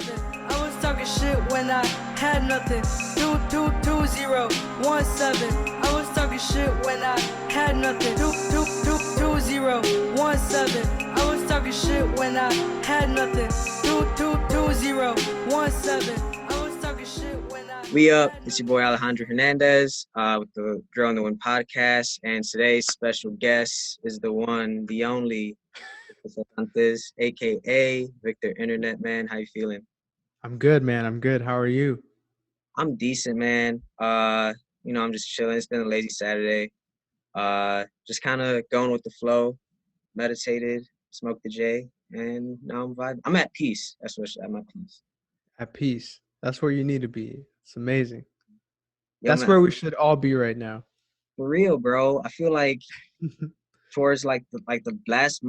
I was talking shit when I had nothing. 2017. I was talking shit when I had nothing. 2017. I was talking shit when I had nothing. 2017. I was talking shit when I. We up. It's your boy Alejandro Hernandez with the Girl in the Wind podcast, and today's special guest is the one, the only, Antes, aka Victor Internet Man. How you feeling? I'm good, man. I'm good. How are you? I'm decent, man. I'm just chilling. It's been a lazy Saturday. Just kind of going with the flow. Meditated, smoked the J, and now I'm vibing. I'm at peace. That's what I'm at peace. At peace. That's where you need to be. It's amazing. Yo, That's man, where we should all be right now. for real, bro. I feel like towards the last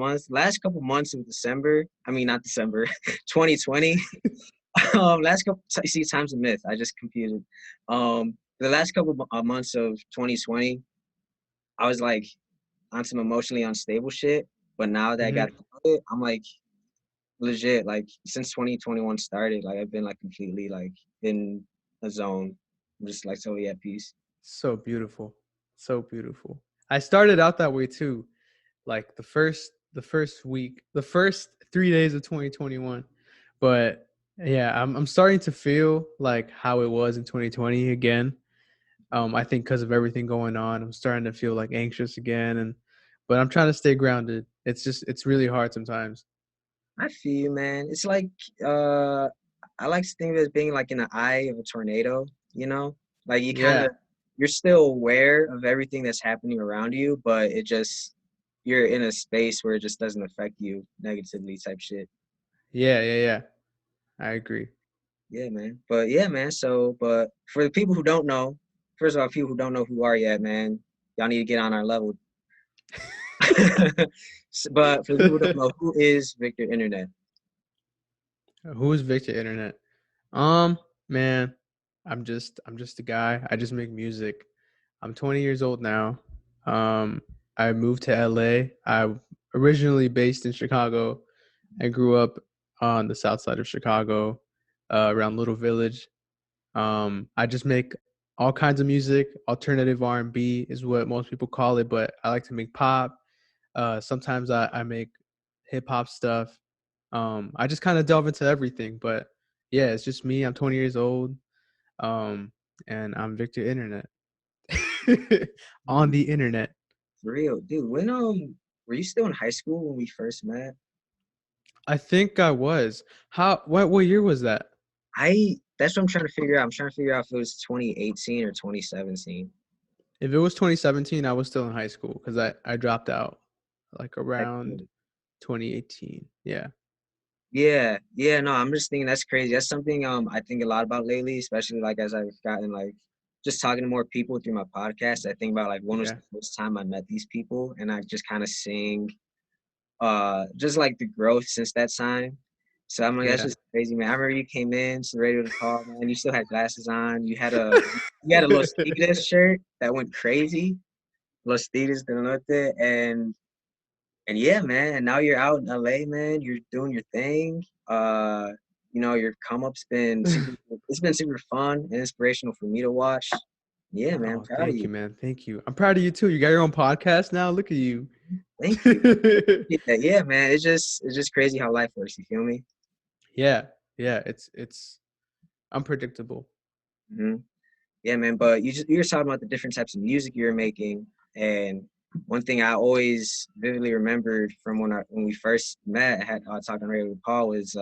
couple months of December. I mean, not December, 2020. Last couple. See, time's a myth. I just computed. The last couple months of 2020, I was like on some emotionally unstable shit. But now that I got it, I'm like legit. Like since 2021 started, like I've been like completely like in a zone. I'm just like totally at peace. So beautiful. So beautiful. I started out that way too. Like the first week, the first 3 days of 2021. But yeah, I'm starting to feel like how it was in 2020 again. I think because of everything going on, I'm starting to feel like anxious again, but I'm trying to stay grounded. It's really hard sometimes. I feel you, man. It's like I like to think of it as being like in the eye of a tornado, you know? Like Yeah. you're still aware of everything that's happening around you, but you're in a space where it just doesn't affect you negatively type shit. Yeah. I agree. Yeah, man. But yeah, man. But for the people who don't know, first of all, people who don't know who are yet, man, y'all need to get on our level. But for the people who don't know, who is Victor Internet? Who is Victor Internet? Man, I'm just a guy. I just make music. I'm 20 years old now. I moved to LA. I originally based in Chicago. I grew up on the south side of Chicago, around Little Village. I just make all kinds of music. Alternative R&B is what most people call it, but I like to make pop. Sometimes I make hip hop stuff. I just kind of delve into everything, but yeah, it's just me. I'm 20 years old, and I'm Victor Internet on the internet. For real, dude. When were you still in high school when we first met? I think I was. What year was that? That's what I'm trying to figure out. I'm trying to figure out if it was 2018 or 2017. If it was 2017, I was still in high school because I dropped out like around 2018. Yeah. Yeah, no, I'm just thinking that's crazy. That's something I think a lot about lately, especially like as I've gotten like just talking to more people through my podcast. I think about like when was Yeah. the first time I met these people, and I just kind of seeing just like the growth since that time. So I'm like, that's Yeah. just crazy, man. I remember you came in to the radio to call, man. You still had glasses on. You had a Los Tigres shirt that went crazy. Los Tigres de Norte, and yeah, man. And now you're out in LA, man. You're doing your thing. Your come up's been it's been super fun and inspirational for me to watch. Yeah, man. I'm Oh, proud of thank you. you, man. Thank you. I'm proud of you too. You got your own podcast now. Look at you. Thank you. Yeah, man. It's just crazy how life works. You feel me? Yeah. It's unpredictable. hmm Yeah, man. But you were talking about the different types of music you were making, and one thing I always vividly remembered from when we first met, I had talked on radio with Paul, was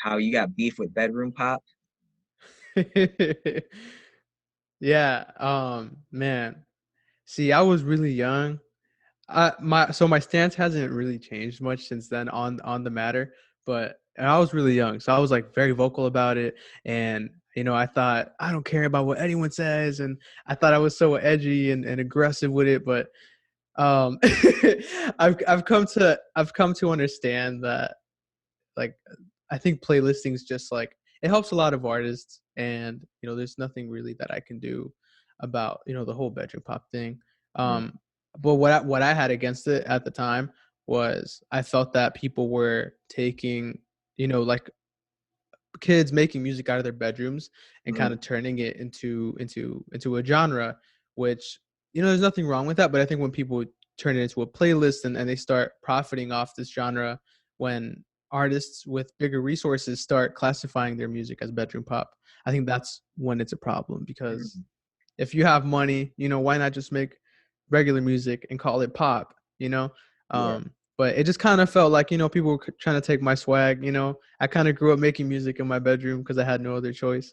how you got beef with bedroom pop. Yeah. Man. See, I was really young. My stance hasn't really changed much since then on the matter, but I was really young, so I was like very vocal about it, and I thought I don't care about what anyone says, and I thought I was so edgy and aggressive with it, but um, I've come to understand that, like, I think playlisting is just like, it helps a lot of artists, and there's nothing really that I can do about the whole bedroom pop thing. um but what I had against it at the time was I felt that people were taking like kids making music out of their bedrooms and Mhm. kind of turning it into a genre, which, you know, there's nothing wrong with that. But I think when people turn it into a playlist and they start profiting off this genre, when artists with bigger resources start classifying their music as bedroom pop, I think that's when it's a problem. Because Mhm. if you have money, you know, why not just make regular music and call it pop, you know? Yeah. But it just kind of felt like, you know, people were trying to take my swag, you know? I kind of grew up making music in my bedroom because I had no other choice.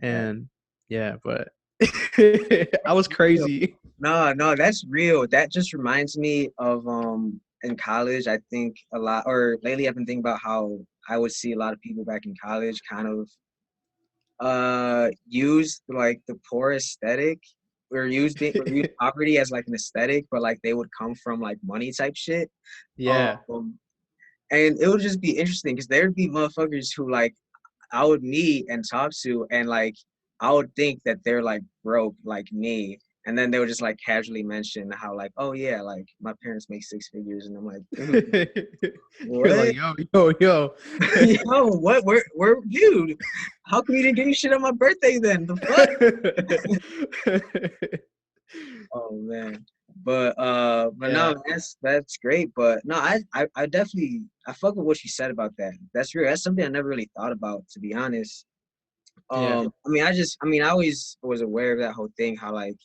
Right. And yeah, but I was Real. crazy. No, no, that's real. That just reminds me of in college, I think a lot, or lately I've been thinking about how I would see a lot of people back in college kind of use like the poor aesthetic or use poverty as like an aesthetic, but like they would come from like money type shit. Yeah. Um and it would just be interesting because there'd be motherfuckers who like I would meet and talk to, and like I would think that they're like broke like me. And then they would just like casually mention how like, oh yeah, like my parents make six figures, and I'm like, dude, You're what? like, yo, yo, yo. Yo, what? Where, dude? How come you didn't give me shit on my birthday then? The fuck? Oh man. But Yeah. no, that's great. But no, I definitely I fuck with what you said about that. That's real. That's something I never really thought about, to be honest. Yeah. I always was aware of that whole thing, how like,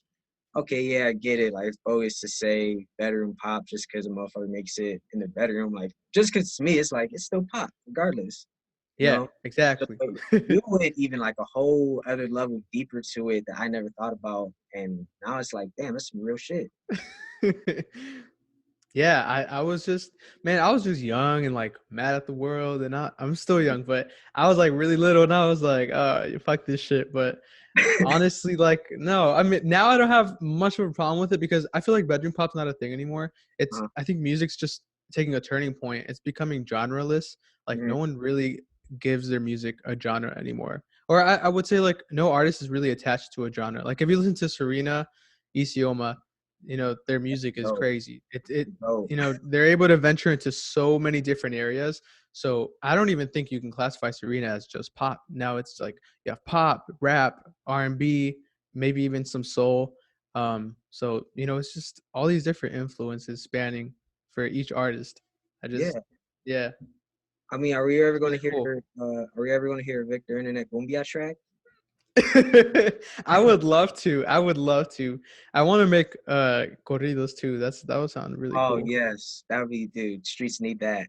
okay, yeah, I get it. Like, it's bogus to say bedroom pop just because a motherfucker makes it in the bedroom. Like, just because to me, it's like, it's still pop, regardless, you Yeah, know? But exactly. you went even like a whole other level deeper to it that I never thought about. And now it's like, damn, that's some real shit. Yeah, I was just, man, I was just young and like mad at the world, and I'm still young, but I was like really little, and I was like, fuck this shit. But honestly, like, no, I mean, now I don't have much of a problem with it because I feel like bedroom pop's not a thing anymore. Uh, I think music's just taking a turning point. It's becoming genreless. Like, mhm. no one really gives their music a genre anymore. Or I would say like no artist is really attached to a genre. Like if you listen to Serena, Isioma, you know, their music is Dope, crazy. dope. You know, they're able to venture into so many different areas. So I don't even think you can classify Serena as just pop. Now it's like you have pop, rap, R&B, maybe even some soul. So you know, it's just all these different influences spanning for each artist. I just, Yeah. yeah, I mean, are we ever going really to hear, cool. are we ever going to hear a Victor Internet Cumbia track? I would love to. I would love to. I want to make corridos too. That would sound really Oh cool. yes, that would be, dude. Streets need that.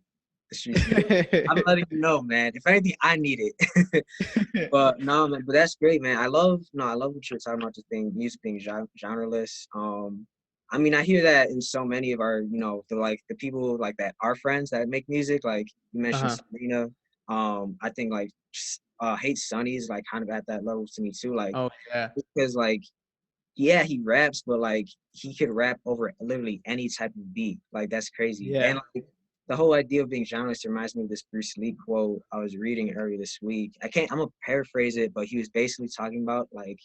The streets need. I'm letting you know, man. If anything, I need it. But no, man. But that's great, man. I love what you're talking about. The thing, music being genreless. I mean, I hear that in so many of our, the people like that, our friends that make music. Like you mentioned, Uh-huh. Sabrina. I think like Hate Sunny is like kind of at that level to me too. Like Oh yeah. because like yeah, he raps, but like he could rap over literally any type of beat. Like that's crazy. Yeah. And like the whole idea of being genreless reminds me of this Bruce Lee quote I was reading earlier this week. I'm gonna paraphrase it, but he was basically talking about like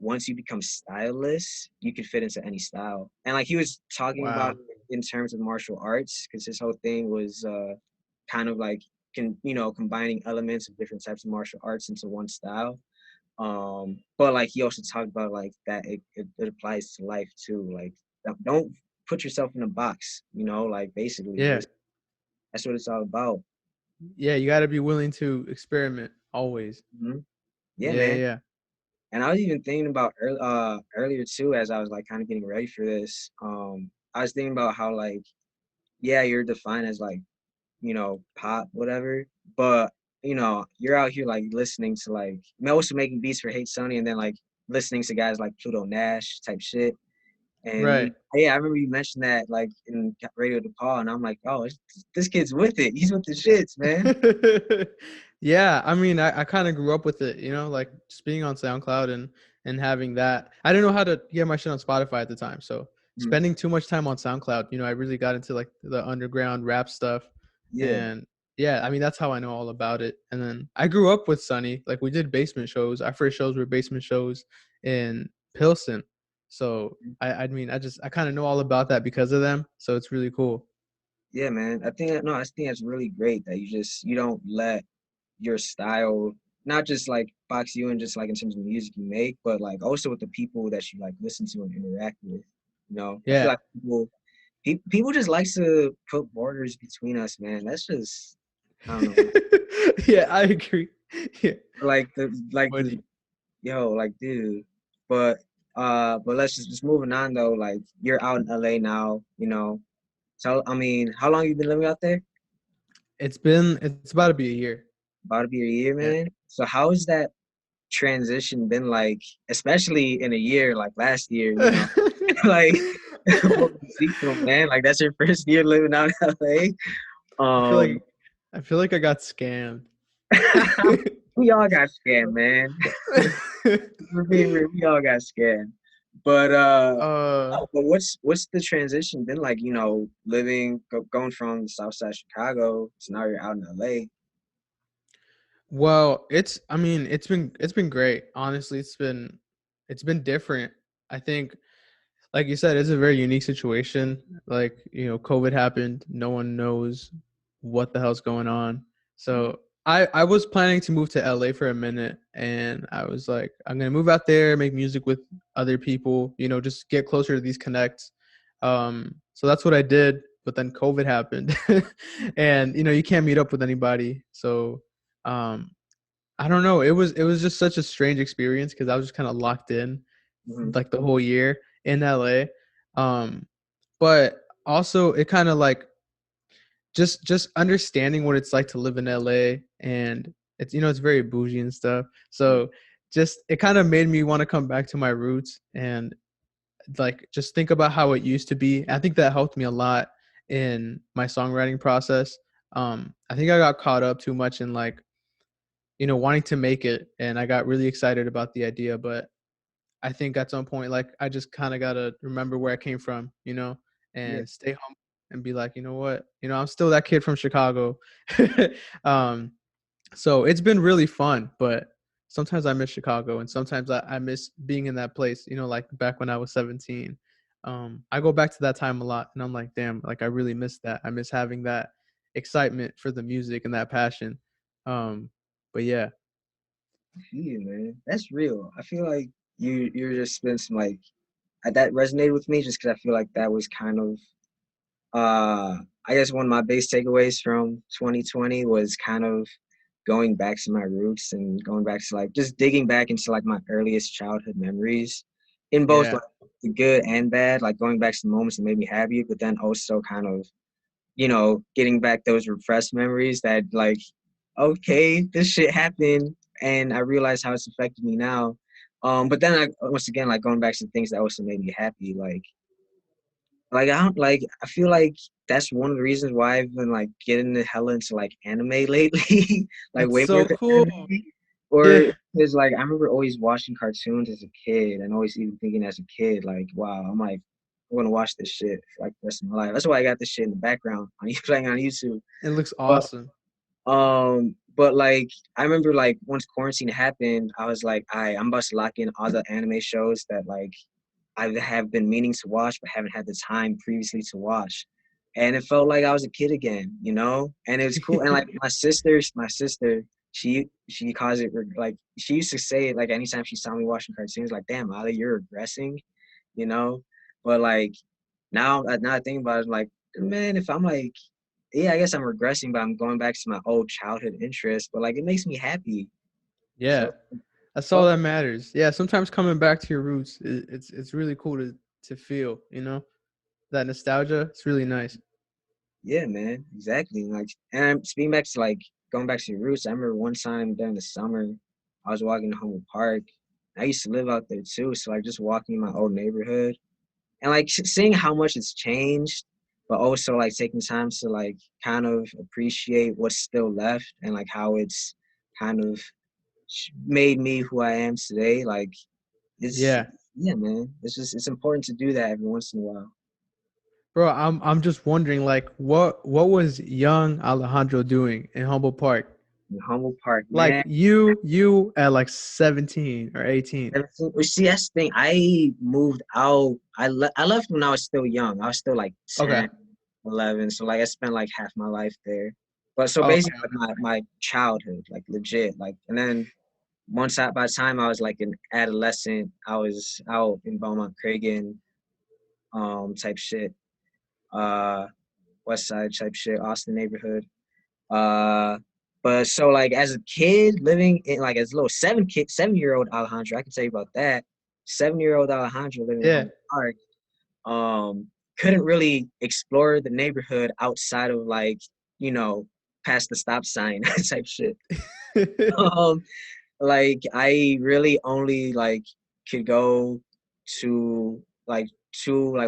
once you become styleless, you can fit into any style. And like he was talking about Wow. it in terms of martial arts, because his whole thing was kind of like combining elements of different types of martial arts into one style. But like he also talked about like that it applies to life too. Like don't put yourself in a box, like basically Yeah. just that's what it's all about. Yeah, you got to be willing to experiment always. Mhm. Yeah, Yeah, man. yeah. And I was even thinking about earlier too, as I was like kind of getting ready for this. I was thinking about how like yeah, you're defined as like pop, whatever. But you're out here like listening to like also making beats for Hate Sunny, and then like listening to guys like Pluto Nash type shit. And Right. yeah, I remember you mentioned that like in Radio DePaul, and I'm like, oh, this kid's with it. He's with the shits, man. Yeah, I mean, I kind of grew up with it, you know, like just being on SoundCloud and having that. I didn't know how to get my shit on Spotify at the time, so Mhm. spending too much time on SoundCloud, you know, I really got into like the underground rap stuff, Yeah, and yeah, I mean, that's how I know all about it. And then I grew up with Sunny, like we did basement shows. Our first shows were basement shows in Pilsen, so I mean, I kind of know all about that because of them, so it's really cool. yeah, man. I think that's really great that you don't let your style, not just like box you in just like in terms of music you make, but like also with the people that you like listen to and interact with. You know, I feel Yeah. like people just like to put borders between us, man. That's just I don't know. Yeah, I agree. Yeah. Like But the yo, like dude. But but let's just moving on though. Like you're out in LA now, you know. So I mean, how long you been living out there? it's about to be a year. About to be a year, Yeah. man. So how has that transition been like, especially in a year like last year, you know? Like man, like that's your first year living out in LA. I feel Um like I feel like I got scammed. we all got scammed, man. For being real, we all got scammed. But uh but what's the transition been like, you know, going from the South Side Chicago to now you're out in LA? well, I mean, it's been great. Honestly, it's been different. I think, like you said, it's a very unique situation. Like, COVID happened. No one knows what the hell's going on. So I was planning to move to LA for a minute, and I was like, I'm gonna move out there, make music with other people, just get closer to these connects. So that's what I did. But then COVID happened, and you can't meet up with anybody. So um, I don't know. It was just such a strange experience because I was just kind of locked in Mhm. like the whole year in LA. Um, but also it kind of like just understanding what it's like to live in LA, and it's very bougie and stuff. Yeah. So just it kind of made me want to come back to my roots and like just think about how it used to be. I think that helped me a lot in my songwriting process. I think I got caught up too much in like wanting to make it, and I got really excited about the idea, but I think at some point, like, I just kind of got to remember where I came from, Yeah. and stay humble and be like, you know what, I'm still that kid from Chicago. um, so it's been really fun, but sometimes I miss Chicago, and sometimes I miss being in that place, like back when I was 17. I go back to that time a lot, and I'm like, damn, like I really miss that. I miss having that excitement for the music and that passion. Um, but yeah. Yeah, man. That's real. I feel like you're just spent some like that resonated with me just because I feel like that was kind of I guess one of my biggest takeaways from 2020 was kind of going back to my roots and going back to like just digging back into like my earliest childhood memories in both Yeah. like the good and bad, like going back to the moments that made me happy, but then also kind of, getting back those repressed memories that like, okay, this shit happened and I realized how it's affected me now. But then I once again like going back to things that also made me happy, like I don't like I feel like that's one of the reasons why I've been like getting the hell into like anime lately. Like That's way more so than cool. anime. Or Yeah. because like I remember always watching cartoons as a kid and always even thinking as a kid, like, wow, I'm gonna watch this shit for like the rest of my life. That's why I got this shit in the background on playing on YouTube. It looks But awesome. but like I remember like once quarantine happened, I was like, I'm about to lock in all the anime shows that like I have been meaning to watch but haven't had the time previously to watch. And it felt like I was a kid again, you know? And it was cool. And like my sister, she calls it like she used to say it like anytime she saw me watching cartoons, like, damn, Ali, you're regressing, you know? But like now I think about it, like, man, if I'm like, yeah, I guess I'm regressing, but I'm going back to my old childhood interests, but like it makes me happy. Yeah. So That's all fuck that matters. Yeah, sometimes coming back to your roots, it's really cool to feel, that nostalgia. It's really nice. yeah, man, exactly. Like, and speaking back to like going back to your roots, I remember one time during the summer, I was walking to Humboldt Park. I used to live out there too, so like just walking in my old neighborhood and like seeing how much it's changed, but also like taking time to like kind of appreciate what's still left and like how it's kind of made me who I am today. Like, it's Yeah. yeah, man. It's important to do that every once in a while. Bro, I'm just wondering, like, what was young Alejandro doing in Humboldt Park? In Humboldt Park, Like man. you at like 17 or 18. 17 well, see, that's the thing. I moved out. I left when I was still young. I was still like Okay. 10, 11. So like I spent like half my life there. But so Okay. basically, like my childhood, like legit, like, and then by the time I was like an adolescent, I was out in Beaumont Cragen, type shit, uh, West Side type shit, Austin neighborhood. Uh, but so like as a kid living in like as a little 7-year-old Alejandro, I can tell you about that. 7-year-old Alejandro living in Yeah. Humboldt Park, couldn't really explore the neighborhood outside of like, past the stop sign type shit. Um, like I really only like could go to like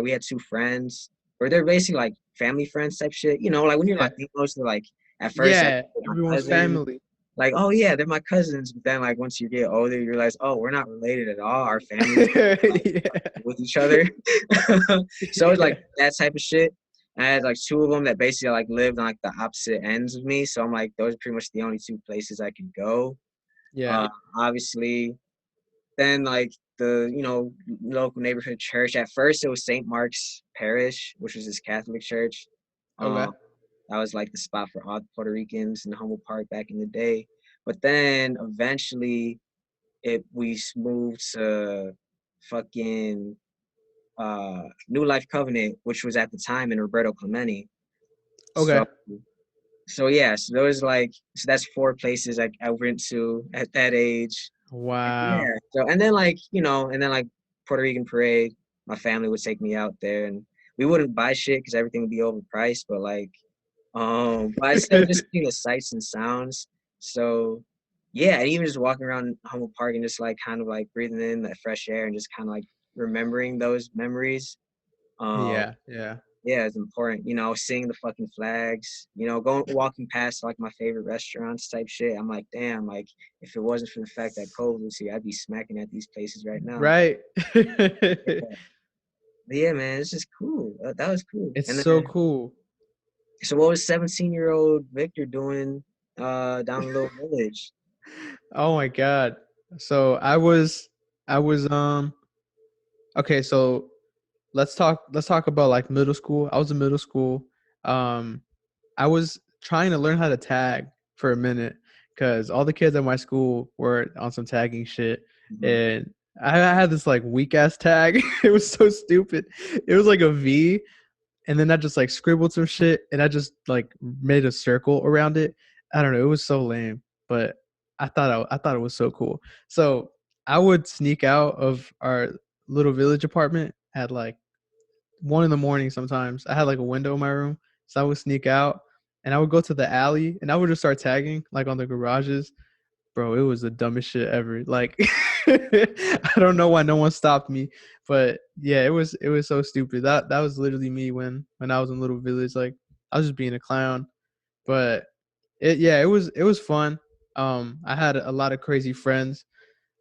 we had two friends, or they're basically like family friends type shit. Like when you're Yeah. like close to like at first like Yeah. my Everyone's cousins, family. like, oh yeah, they're my cousins. But then like once you get older, you realize, oh, we're not related at all. Our families Yeah. with each other. So it's Yeah. like that type of shit. I had like two of them that basically like lived on like the opposite ends of me. So I'm like, those are pretty much the only two places I could go. Yeah. Uh, Obviously, then like the local neighborhood church. At first, it was St. Mark's Parish, which was this Catholic church. Okay. Um, that was like the spot for all the Puerto Ricans in Humboldt Park back in the day. But then eventually, we moved to fucking New Life Covenant, which was at the time in Roberto Clemente. So Okay. yeah, so there was like, so that's four places I went to at that age. Wow. Yeah. So and then like, like Puerto Rican parade, my family would take me out there and we wouldn't buy shit because everything would be overpriced, but like but I still just see the sights and sounds. So yeah, and even just walking around Humboldt Park and just like kind of like breathing in that fresh air and just kind of like remembering those memories. Um Yeah. Yeah. yeah, it's important, seeing the fucking flags, going walking past like my favorite restaurants type shit. I'm like, damn, like if it wasn't for the fact that COVID was here, I'd be smacking at these places right now. Right. Yeah. But yeah, man, it's just cool. That was cool. It's And so then, cool. so what was 17-year-old Victor doing down in Little Village? Oh my God. So I was okay, so let's talk about like middle school. I was in middle school. Um I was trying to learn how to tag for a minute because all the kids at my school were on some tagging shit, Mhm. and I had this like weak ass tag. It was so stupid. It was like a V, and then I just like scribbled some shit, and I just like made a circle around it. I don't know. It was so lame, but I thought it was so cool. So I would sneak out of our little village apartment at like 1 in the morning sometimes. I had like a window in my room, so I would sneak out and I would go to the alley and I would just start tagging like on the garages. Bro, it was the dumbest shit ever. Like I don't know why no one stopped me, but yeah, it was so stupid. That was literally me when I was in Little Village. Like I was just being a clown. But it was fun. I had a lot of crazy friends.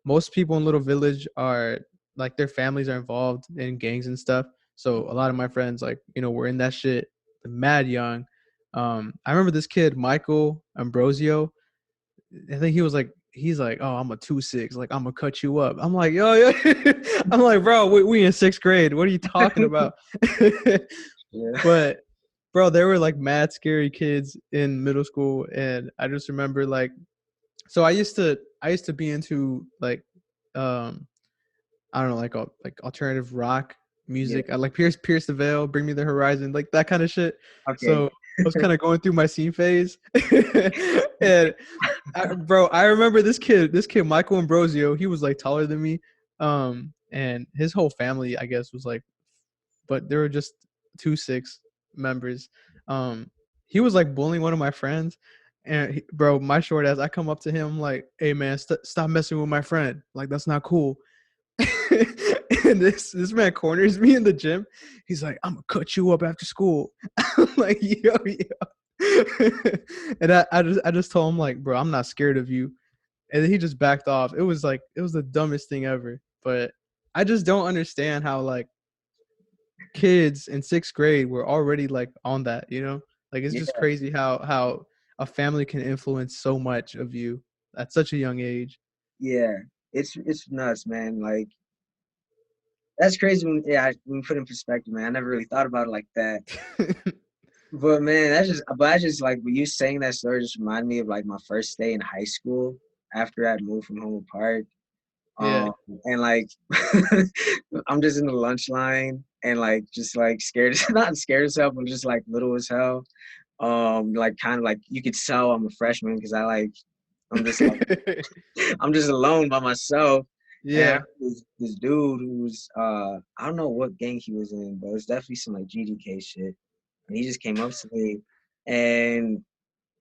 Most people in Little Village are like their families are involved in gangs and stuff. So a lot of my friends like, were in that shit mad young. I remember this kid, Michael Ambrosio. I think he's like, oh, I'm a 2'6", like I'm gonna cut you up. I'm like, yo, yo. I'm like, bro, we in sixth grade. What are you talking about? Yeah. But bro, there were like mad scary kids in middle school, and I just remember like, so I used to be into like, um, I don't know, like alternative rock Yeah. music. I like Pierce the Veil, Bring Me the Horizon, like that kind of shit. Okay. So I was kind of going through my scene phase, and bro, I remember this kid Michael Ambrosio. He was like taller than me, and his whole family, I guess, was like, but there were just 2'6" members. Um, he was like bullying one of my friends, and bro, my short ass, I come up to him like, "Hey man, stop messing with my friend. Like that's not cool." And this man corners me in the gym. He's like, "I'm gonna cut you up after school." I'm like, yo, yo. And I just told him like, "Bro, I'm not scared of you." And then he just backed off. It was the dumbest thing ever. But I just don't understand how like kids in sixth grade were already like on that, like it's Yeah. just crazy how a family can influence so much of you at such a young age. Yeah. It's nuts, man. Like that's crazy when, yeah, when put in perspective, man. I never really thought about it like that. But man, I just like when you saying that story just reminded me of like my first day in high school after I moved from Homewood Park. Yeah. Um, and like I'm just in the lunch line and like just like scared, not scared as hell, but just like little as hell. Like kind of like you could tell I'm a freshman because I'm just like I'm just alone by myself. And I Yeah. heard this dude who's I don't know what gang he was in, but it was definitely some like GDK shit. And he just came up to me and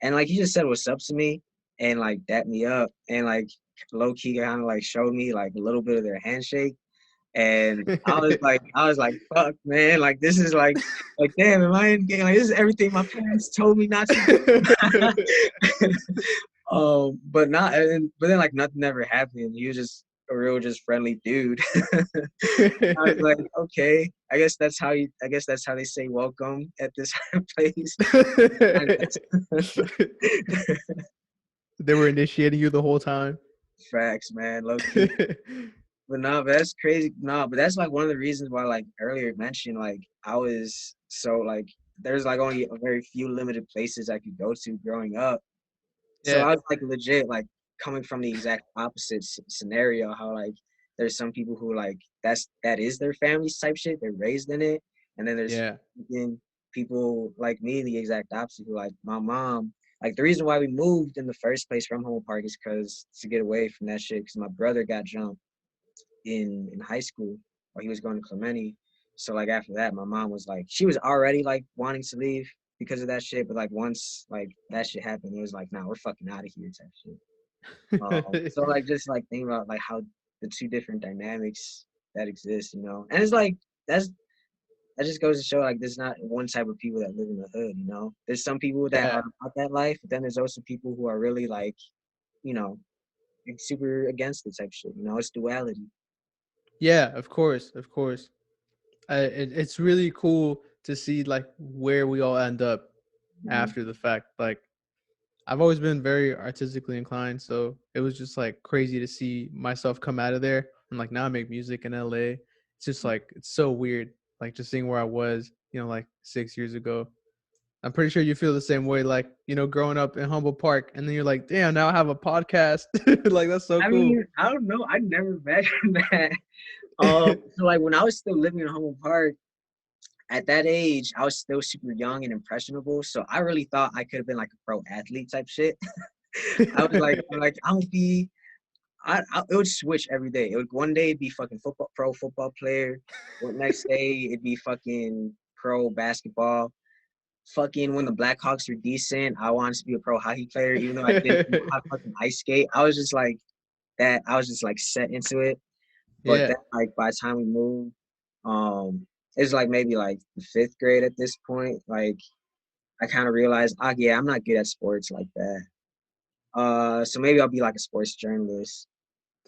like he just said what's up to me and like dapped me up and like low key kind of like showed me like a little bit of their handshake. And I was like, fuck, man, like this is like damn, am I in gang? Like this is everything my parents told me not to do. But not, but then like nothing ever happened. He was just a real, just friendly dude. I was like, okay, I guess that's how they say welcome at this place. They were initiating you the whole time. Facts, man, low key. But no, but that's crazy. No, but that's like one of the reasons why, like earlier you mentioned, like I was so like there's like only a very few limited places I could go to growing up. So Yeah. I was like legit like coming from the exact opposite scenario. How like there's some people who like that is their family's type shit. They're raised in it, and then there's Yeah. again people like me, the exact opposite. Who like my mom. Like the reason why we moved in the first place from Home Park is because to get away from that shit. Because my brother got jumped in high school while he was going to Clementi. So like after that, my mom was like, she was already like wanting to leave because of that shit. But like once like that shit happened, it was like, nah, we're fucking out of here type shit. So like just like think about like how the two different dynamics that exist, you know. And it's like that just goes to show like there's not one type of people that live in the hood, you know. There's some people that Yeah. are about that life, but then there's also people who are really like, you know, super against the type shit, you know. It's duality. Yeah, of course, of course. It's really cool to see like where we all end up Mhm. after the fact. Like I've always been very artistically inclined, so it was just like crazy to see myself come out of there and like now I make music in LA. It's just like it's so weird, like just seeing where I was, like 6 years ago. I'm pretty sure you feel the same way, like growing up in Humboldt Park, and then you're like, damn, now I have a podcast. Like that's so I cool. mean, I don't know. I never imagined that. So like when I was still living in Humboldt Park, at that age, I was still super young and impressionable. So I really thought I could have been like a pro athlete type shit. I'm gonna be. It would switch every day. It would one day it'd be fucking pro football player. The next day it'd be fucking pro basketball. Fucking when the Blackhawks were decent, I wanted to be a pro hockey player, even though I didn't know how to fucking ice skate. I was just like that. I was just like set into it. But Yeah. then like by the time we moved, it's like maybe like the fifth grade at this point. Like I kind of realized, yeah, I'm not good at sports like that. So maybe I'll be like a sports journalist.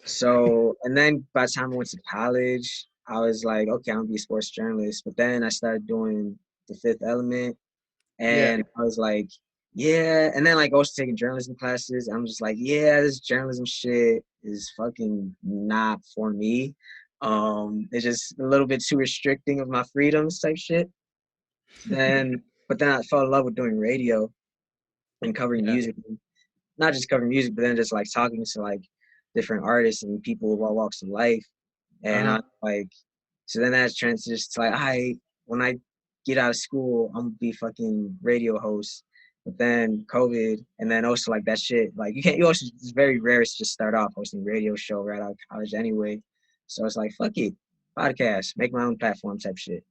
So and then by the time I went to college, I was like, okay, I'm gonna be a sports journalist. But then I started doing the Fifth Element, Yeah. and I was like, yeah. And then like also taking journalism classes. I'm just like, yeah, this journalism shit is fucking not for me. It's just a little bit too restricting of my freedoms type shit. Then, but then I fell in love with doing radio and covering Yeah. music, not just covering music, but then just like talking to like different artists and people of all walks of life. And Uh-huh. I like, so then that transitions to like, when I get out of school, I'm gonna be fucking radio host. But then COVID, and then also like that shit, like you also, it's very rare to just start off hosting a radio show right out of college anyway. So it's like, fuck it, podcast, make my own platform type shit.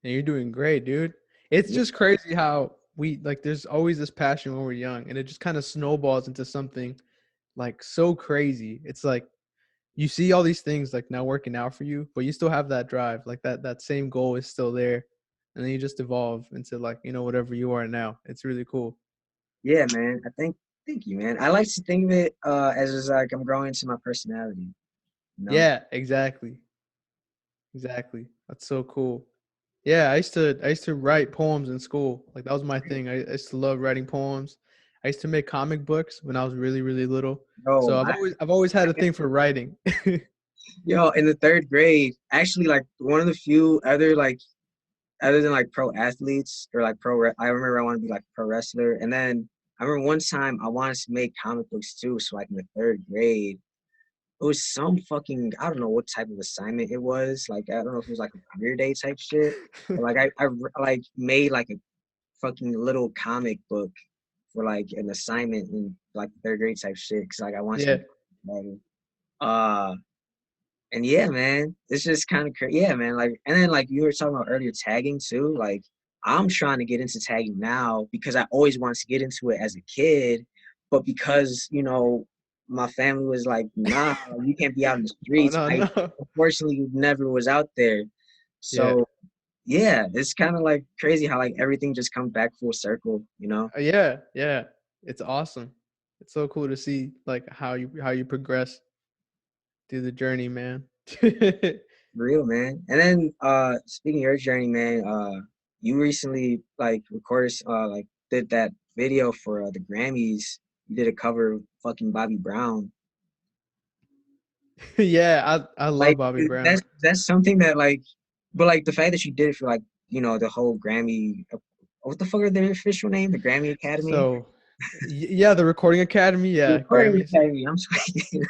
And you're doing great, dude. It's Yeah, just crazy how we like there's always this passion when we're young and it just kind of snowballs into something like so crazy. It's like you see all these things like now working out for you, but you still have that drive. Like that same goal is still there. And then you just evolve into like, whatever you are now. It's really cool. yeah, man. Thank you, man. I like to think of it as just like I'm growing into my personality, you know? Yeah, exactly. Exactly. That's so cool. Yeah, I used to write poems in school. Like that was my thing. I used to love writing poems. I used to make comic books when I was really, really little. So Yo, I've always had a thing for writing. yo, in the third grade, actually, like one of the few other like other than like pro athletes or like I remember I want to be like a pro wrestler. And then I remember one time I wanted to make comic books too. So like in the third grade, it was some fucking, I don't know what type of assignment it was. Like, I don't know if it was like a career day type shit. But like like made like a fucking little comic book for like an assignment in like third grade type shit. Cause like I wanted Yeah. to be uh and yeah, man, it's just kind of crazy. Yeah, man. Like, and then like you were talking about earlier, tagging too. Like, I'm trying to get into tagging now because I always wanted to get into it as a kid, but because my family was like, nah, you can't be out in the Oh streets. no, I no. unfortunately never was out there. Yeah. So yeah, it's kind of like crazy how like everything just comes back full circle. Yeah, yeah. It's awesome. It's so cool to see like how you progress through the journey, man. Real, man. And then speaking of your journey, man, you recently like recorded like did that video for the Grammys. You did a cover of fucking Bobby Brown. Yeah, I love Like Bobby Brown. that's something that like, but like the fact that you did it for like the whole Grammy. What the fuck are their official name? The Grammy Academy. So, yeah, the Recording Academy, The yeah, Recording Grammys. Academy. I'm sorry.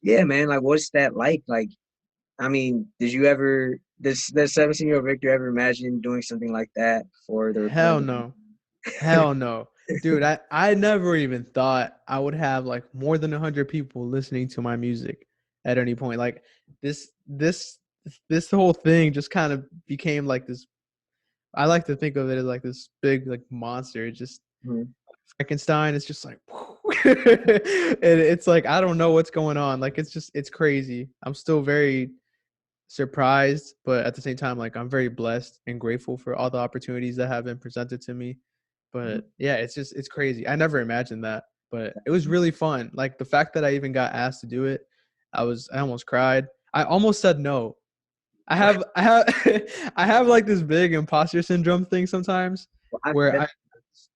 Yeah, man. Like, what's that like? Like, I mean, did you ever this 17-year-old Victor ever imagine doing something like that for the Hell recording? no. Hell no. Dude, I never even thought I would have like more than 100 people listening to my music at any point. Like this this this whole thing just kind of became like this. I like to think of it as like this big like monster. It just Mhm. Frankenstein is just like and it's like I don't know what's going on. Like it's crazy. I'm still very surprised, but at the same time, like I'm very blessed and grateful for all the opportunities that have been presented to me. Mhm. But yeah, it's crazy. I never imagined that, but it was really fun. Like the fact that I even got asked to do it, I almost cried. I almost said no. I have like this big imposter syndrome thing sometimes Well, I where bet.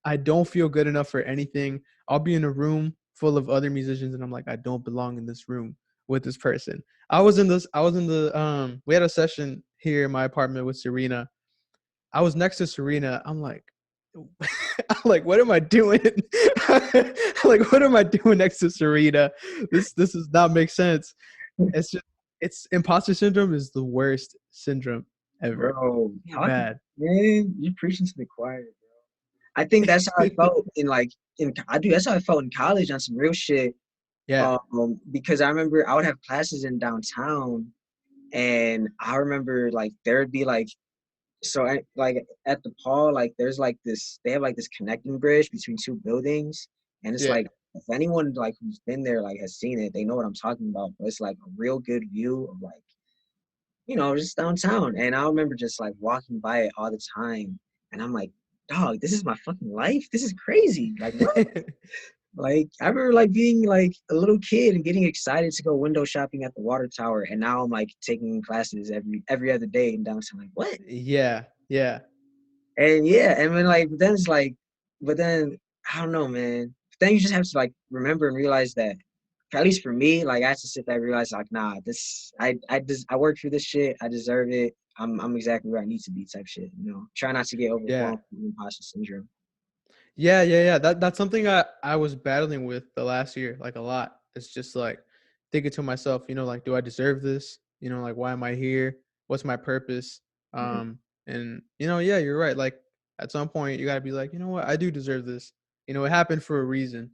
I don't feel good enough for anything. I'll be in a room full of other musicians and I'm like, I don't belong in this room with this person. I was in the we had a session here in my apartment with Serena. I was next to Serena. I'm like I'm like, what am I doing? Like, what am I doing next to Serena? This does not make sense. It's just it's imposter syndrome is the worst syndrome ever. Bro, So talking, bad. man, you preaching to the choir. I think that's how I felt in like I do. That's how I felt in college on some real shit. Yeah. Because I remember I would have classes in downtown, and I remember like there would be like like at the Paul, like there's like this. They have like this connecting bridge between two buildings, and it's Yeah. like if anyone like who's been there like has seen it, they know what I'm talking about. But it's like a real good view of like just downtown. And I remember just like walking by it all the time. And I'm like, dog, this is my fucking life. This is crazy. Like, what? Like, I remember like being like a little kid and getting excited to go window shopping at the water tower. And now I'm like taking classes every other day in downtown. Like, what? Yeah. Yeah. And yeah, and then like then it's like, but then I don't know, man. Then you just have to like remember and realize that at least for me, like I have to sit there and realize like, nah, this I worked for this shit. I deserve it. I'm exactly where I need to be type shit. Try not to get Yeah. overwhelmed with imposter syndrome. Yeah, yeah, yeah. That's something I was battling with the last year, like a lot. It's just like thinking to myself, like, do I deserve this? Like, why am I here? What's my purpose? Mhm. And yeah, you're right. Like at some point, you gotta be like, you know what, I do deserve this. It happened for a reason.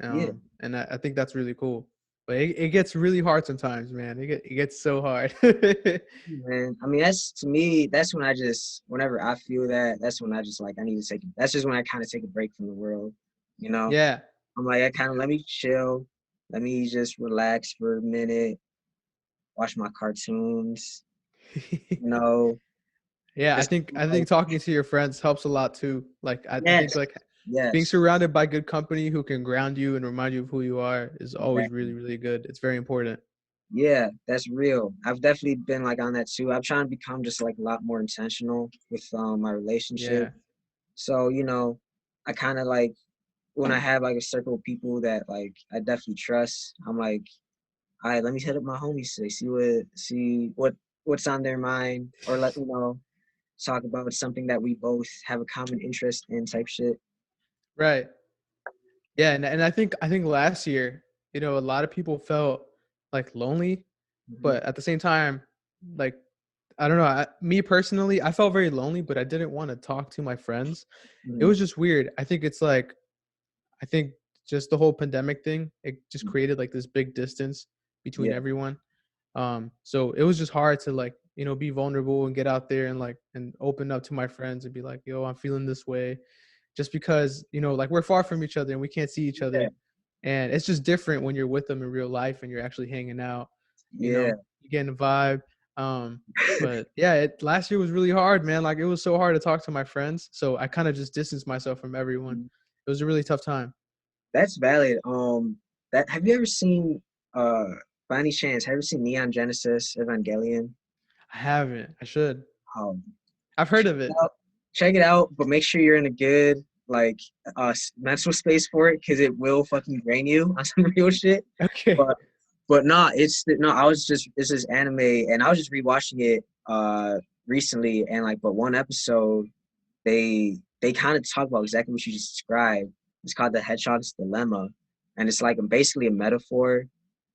Yeah, And I think that's really cool. But it gets really hard sometimes, man. It gets so hard. man. I mean, that's to me. That's when whenever I feel that, that's when I just like I need to take. That's just when I kind of take a break from the world. You know, Yeah. I'm like I kind of let me chill, let me just relax for a minute, watch my cartoons. You know, Yeah, I just think I like, think talking to your friends helps a lot too. Like I think yes, like being yes, surrounded by good company who can ground you and remind you of who you are is always exactly. really, really good. It's very important. Yeah, that's real. I've definitely been like on that too. I'm trying to become just like a lot more intentional with my relationship. Yeah. So, I kind of like when I have like a circle of people that like I definitely trust, I'm like, all right, let me hit up my homies today, see what's on their mind, or let me know. talk about something that we both have a common interest in type shit. Right. Yeah, and I think last year, a lot of people felt like lonely, Mhm. but at the same time, like I don't know, me personally, I felt very lonely, but I didn't want to talk to my friends. It Mhm. was just weird. I think it's like I think just the whole pandemic thing, it just created like this big distance between Yeah, everyone. So it was just hard to like, be vulnerable and get out there and like and open up to my friends and be like, yo, I'm feeling this way. Just because, like we're far from each other and we can't see each yeah, other. And it's just different when you're with them in real life and you're actually hanging out, yeah. you getting a vibe. Um, but yeah, last year was really hard, man. Like it was so hard to talk to my friends. So I kind of just distanced myself from everyone. It was a really tough time. That's valid. That have you ever seen uh by any chance, have you ever seen Neon Genesis Evangelion? I haven't. I should. Um, I've heard of it. out- Check it out, but make sure you're in a good like mental space for it because it will fucking drain you on some real shit. Okay. But nah, I was just it's this anime and I was just rewatching it recently and like but one episode they kind of talk about exactly what you just described. It's called the Hedgehog's Dilemma, and it's like basically a metaphor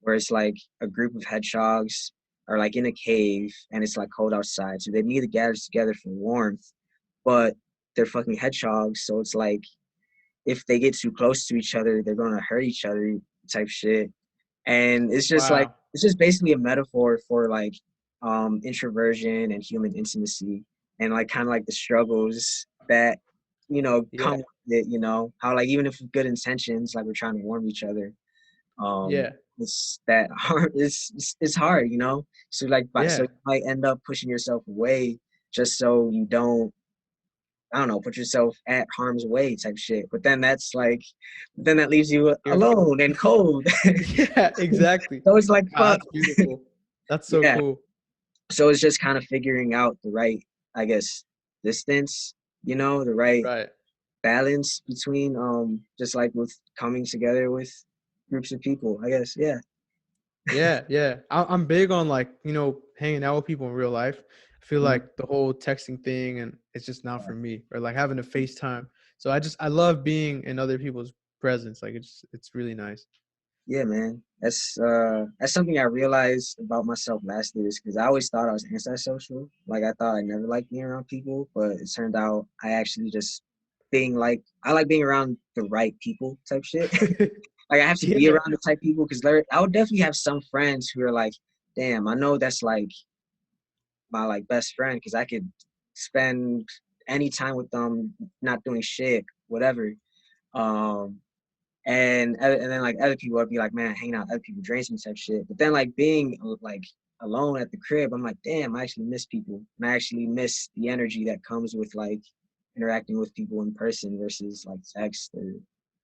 where it's like a group of hedgehogs are like in a cave and it's like cold outside, so they need to gather together for warmth, but they're fucking hedgehogs, so it's like if they get too close to each other, they're gonna hurt each other type shit. And it's just like Wow. it's just basically a metaphor for like introversion and human intimacy and like kind of like the struggles that come Yeah. with it, how like even if with good intentions like we're trying to warm each other, um Yeah. it's that hard, it's hard, so like so Yeah. you might end up pushing yourself away just so you don't, I don't know, put yourself at harm's way type shit. But then that's like, then that leaves you You're, alone and cold. yeah, exactly. So it's like, Wow, fuck. that's beautiful. That's so Yeah. cool. So it's just kind of figuring out the right, I guess, distance, the right Right. balance between just like with coming together with groups of people, I guess. Yeah. Yeah, yeah. I'm big on like, hanging out with people in real life. I feel Mhm. like the whole texting thing and it's just not for me. Or like having a FaceTime. So I love being in other people's presence. Like it's really nice. Yeah, man. That's something I realized about myself last year is because I always thought I was antisocial. Like I thought I never liked being around people, but it turned out I actually just I like being around the right people type shit. Like I have to be Yeah. around the type people because I would definitely have some friends who are like, damn, I know that's like my like best friend because I could spend any time with them not doing shit, whatever. Um, and then like other people, I'd be like, man, hanging out with other people drains me type shit. But then like being like alone at the crib, I'm like, damn, I actually miss people, and I actually miss the energy that comes with like interacting with people in person versus like text or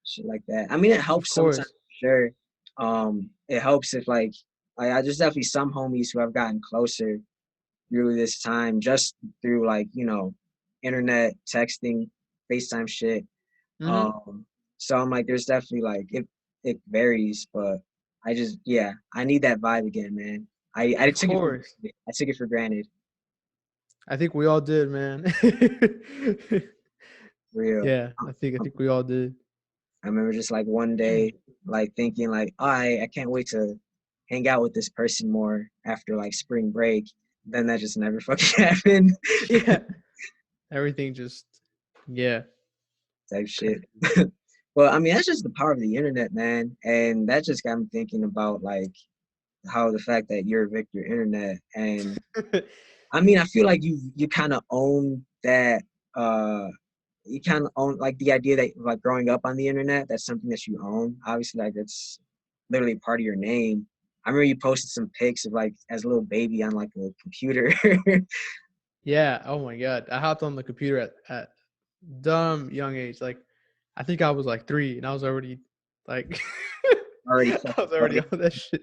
shit like that. I mean, it Of helps sometimes, course. sure. It helps if like I just definitely some homies who have gotten closer through this time just through like internet texting, FaceTime shit. Hmm. um, so I'm like, there's definitely like it varies, but I just yeah, I need that vibe again, man. I Of took it for course. granted. I took it for granted, I think we all did, man. real. Yeah, I think we all did. I remember just like one day, like thinking like, I can't wait to hang out with this person more after like spring break. Then that just never fucking happened, Yeah. Everything just yeah. type shit. Well, I mean, that's just the power of the internet, man. And that just got me thinking about like how the fact that you're Victor Internet and I mean, I feel like you kind of own that. Uh, you kind of own like the idea that like growing up on the internet, that's something that you own. Obviously, like it's literally part of your name. I remember you posted some pics of like as a little baby on like a computer. Yeah. Oh my God. I hopped on the computer at dumb young age. Like I think I was like 3 and I was already like Already I fucking was already loaded. on that shit.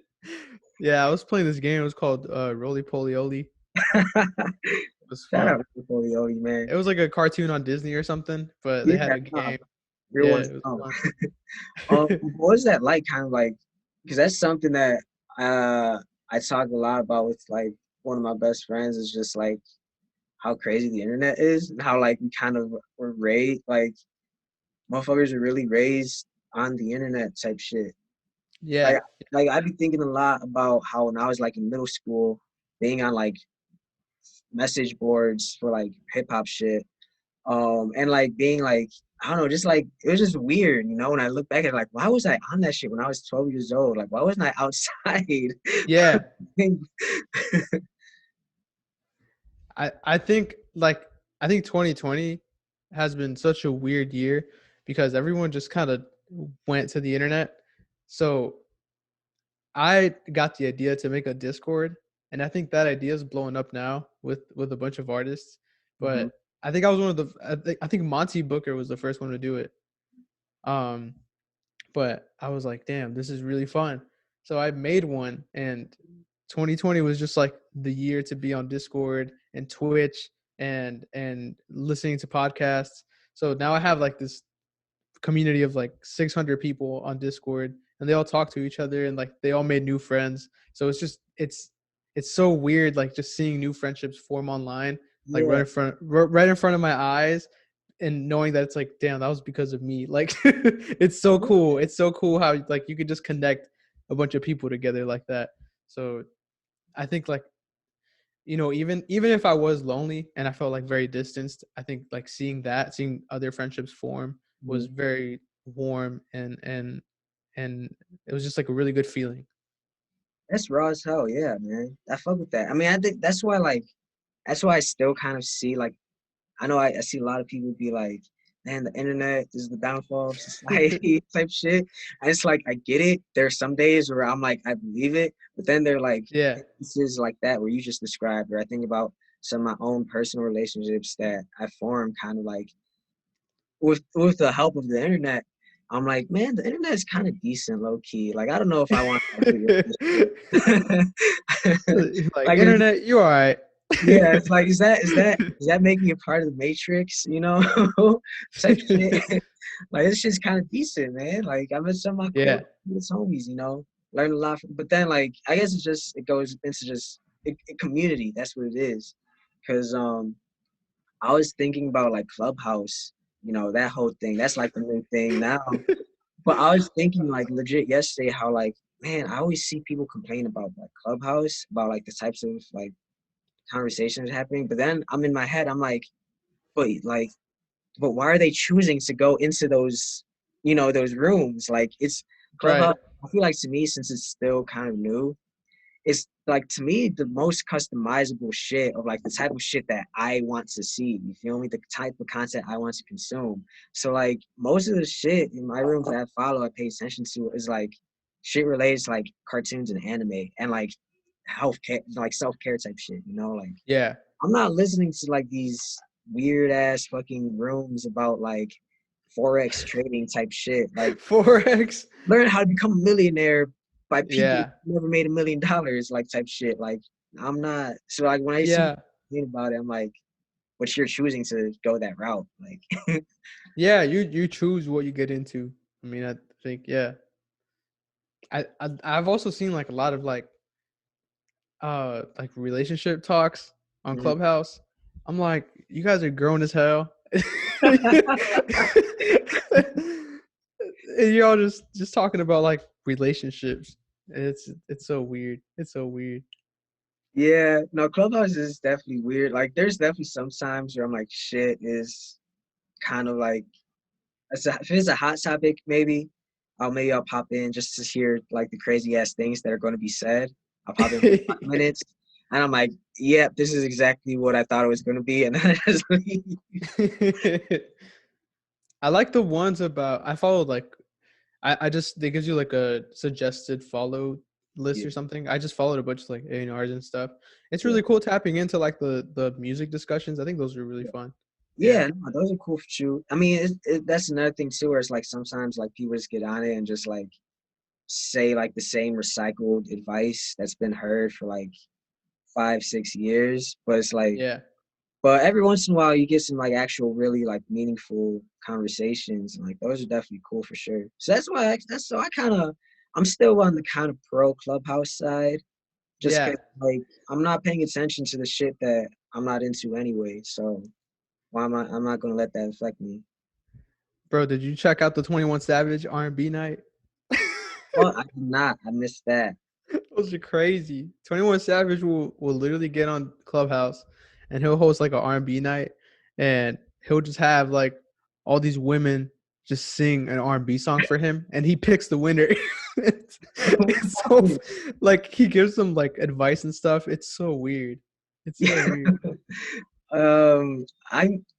Yeah, I was playing this game. It was called Roly Poly Oly. It was Shout fun. out to Foley, man. It was like a cartoon on Disney or something, but they Yeah, had a nah, game. real Yeah, ones it was know. fun. What was that like? Kind of like, because that's something that uh I talk a lot about with like one of my best friends. Is just like how crazy the internet is and how like we kind of were raised like motherfuckers are really raised on the internet type shit. Yeah. Like I'd be thinking a lot about how when I was like in middle school, being on like message boards for like hip hop shit. And like being like, I don't know, just like it was just weird, you know, when I look back at it, like why was I on that shit when I was 12 years old? Like why wasn't I outside? Yeah. I think like I think 2020 has been such a weird year because everyone just kind of went to the internet. So I got the idea to make a Discord, and I think that idea is blowing up now with a bunch of artists. Mhm. But I think I was one of the I think Monty Booker was the first one to do it. Um, but I was like, damn, this is really fun. So I made one, and 2020 was just like the year to be on Discord and Twitch and listening to podcasts. So now I have like this community of like 600 people on Discord, and they all talk to each other, and like they all made new friends. So it's just it's so weird, like just seeing new friendships form online, like Yeah, right in front of my eyes, and knowing that it's like, damn, that was because of me. Like it's so cool. It's so cool how like you could just connect a bunch of people together like that. So I think like, even if I was lonely and I felt like very distanced, I think like seeing other friendships form was mhm. very warm, and it was just like a really good feeling. That's raw as hell. Yeah, man. I fuck with that. I mean, I think that's why I still kind of see like I know I see a lot of people be like, man, the internet is the downfall of society type shit. And it's like I get it. There's some days where I'm like, I believe it, but then they're like Yeah. instances like that where you just described, or I think about some of my own personal relationships that I formed kind of like with the help of the internet. I'm like, man, the internet is kind of decent, low key. Like, I don't know if I want to agree with this shit. Like Like, internet, you all right. yeah, it's like, is that making me a part of the Matrix? You know, type shit. Like, this shit's kind of decent, man. Like, I met some of my cool Yeah. homies. You know, learned a lot from. But then, like, I guess it goes into just community. That's what it is. Cause I was thinking about like Clubhouse. You know, that whole thing. That's like the new thing now. But I was thinking like legit yesterday how like man, I always see people complain about like Clubhouse, about like the types of like conversations happening. But then I'm in my head, I'm like, but why are they choosing to go into those, those rooms? Like it's Right. Clubhouse. I feel like to me, since it's still kind of new, it's like to me the most customizable shit of like the type of shit that I want to see. You feel me? The type of content I want to consume. So like most of the shit in my rooms that I follow, I pay attention to is like shit related to like cartoons and anime and like healthcare, like self-care type shit, like Yeah. I'm not listening to like these weird ass fucking rooms about like forex trading type shit. Like Forex. learn how to become a millionaire by people Yeah. who never made $1 million, like type shit. Like I'm not so like when I see Yeah. think about it, I'm like, but you're choosing to go that route. Like Yeah. You choose what you get into. I mean, I think, yeah. I've also seen like a lot of like relationship talks on mm. Clubhouse. I'm like, you guys are grown as hell. And you're all just talking about like relationships. And it's so weird. It's so weird. Yeah, no, Clubhouse is definitely weird. Like there's definitely some times where I'm like, shit is kind of like if it's a hot topic, maybe I'll pop in just to hear like the crazy ass things that are going to be said. I'll pop in for 5 minutes, and I'm like, "Yep, this is exactly what I thought it was going to be," and then I just leave. I like the ones about I followed like I just they gives you like a suggested follow list Yeah, or something. I just followed a bunch of like A&Rs and stuff. It's yeah, really cool tapping into like the music discussions. I think those are really fun. Yeah. yeah. No, those are cool for you. I mean, that's another thing too, where it's like sometimes like people just get on it and just like say like the same recycled advice that's been heard for like 5, 6 years, but it's like. Yeah. But every once in a while, you get some like actual, really like meaningful conversations, and like those are definitely cool for sure. So that's why I'm still on the kind of pro Clubhouse side, just Yeah. because like I'm not paying attention to the shit that I'm not into anyway. So why am I? I'm not gonna let that affect me. Bro, did you check out the 21 Savage R&B night? Oh, I did not. I missed that. Those are crazy. 21 Savage will literally get on Clubhouse and he'll host like an R&B night, and he'll just have like all these women just sing an R&B song for him, and he picks the winner. It's so like he gives them like advice and stuff. It's so weird. It's so weird.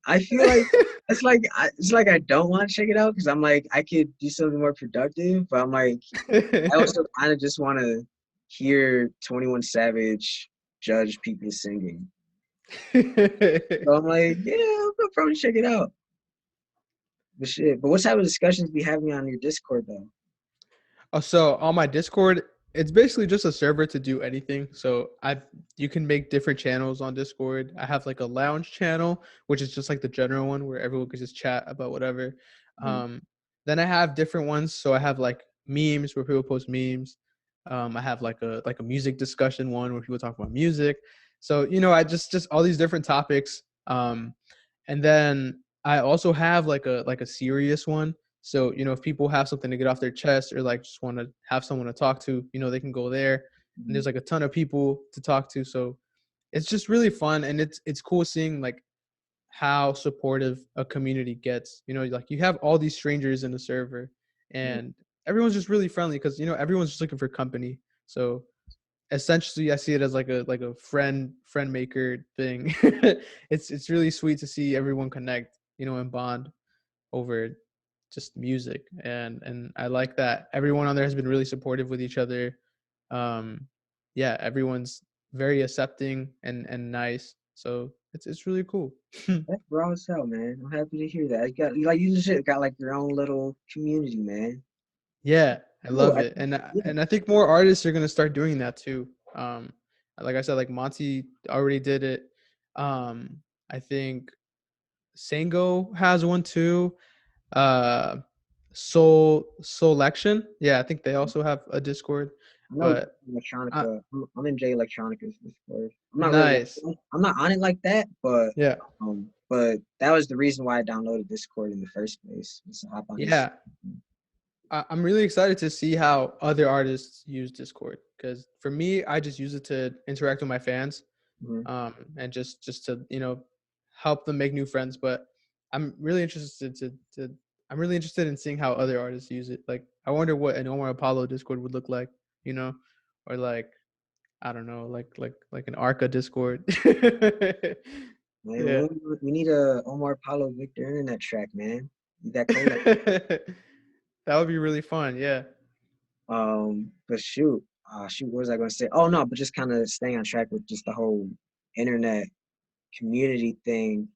I feel like it's like I don't want to check it out because I'm like I could do something more productive, but I'm like I also kind of just want to hear 21 Savage judge people singing. So I'm like, yeah, I'll probably check it out. But shit, but what type of discussions be having on your Discord though? Oh, so on my Discord, it's basically just a server to do anything. So you can make different channels on Discord. I have like a lounge channel, which is just like the general one where everyone could just chat about whatever. Mhm. Um, then I have different ones. So I have like memes where people post memes. I have like a music discussion one where people talk about music. So I just all these different topics. And then I also have like a serious one. So, if people have something to get off their chest or like just want to have someone to talk to, they can go there. And Mhm. there's like a ton of people to talk to. So it's just really fun, and it's cool seeing like how supportive a community gets. Like you have all these strangers in the server, Mhm. and everyone's just really friendly because everyone's just looking for company. So essentially I see it as like a friend maker thing. It's really sweet to see everyone connect, and bond over just music, and I like that everyone on there has been really supportive with each other. um yeah, everyone's very accepting and nice, so it's really cool. That's raw as hell, man. I'm happy to hear that. You just got like your own little community, man. Yeah, I Cool. love it, and Yeah. and I think more artists are going to start doing that too. Like I said, like Monty already did it. I think Sango has one too. uh Soul Selection, yeah, I think they also have a Discord. I know But electronica. I'm in J Electronica's Discord. I'm not really nice. I'm not on it like that, Yeah. but that was the reason why I downloaded Discord in the first place. Was to hop on his. Yeah. I'm really excited to see how other artists use Discord, because for me, I just use it to interact with my fans, Mhm. and just to help them make new friends. But I'm really interested to I'm really interested in seeing how other artists use it. Like I wonder what an Omar Apollo Discord would look like, or like I don't know, like an Arca Discord. Man, Yeah. we need a Omar Paulo Victor internet track, man. Need that collab. That would be really fun. Yeah. But shoot, what was I gonna say? Oh no, but just kind of staying on track with just the whole internet community thing.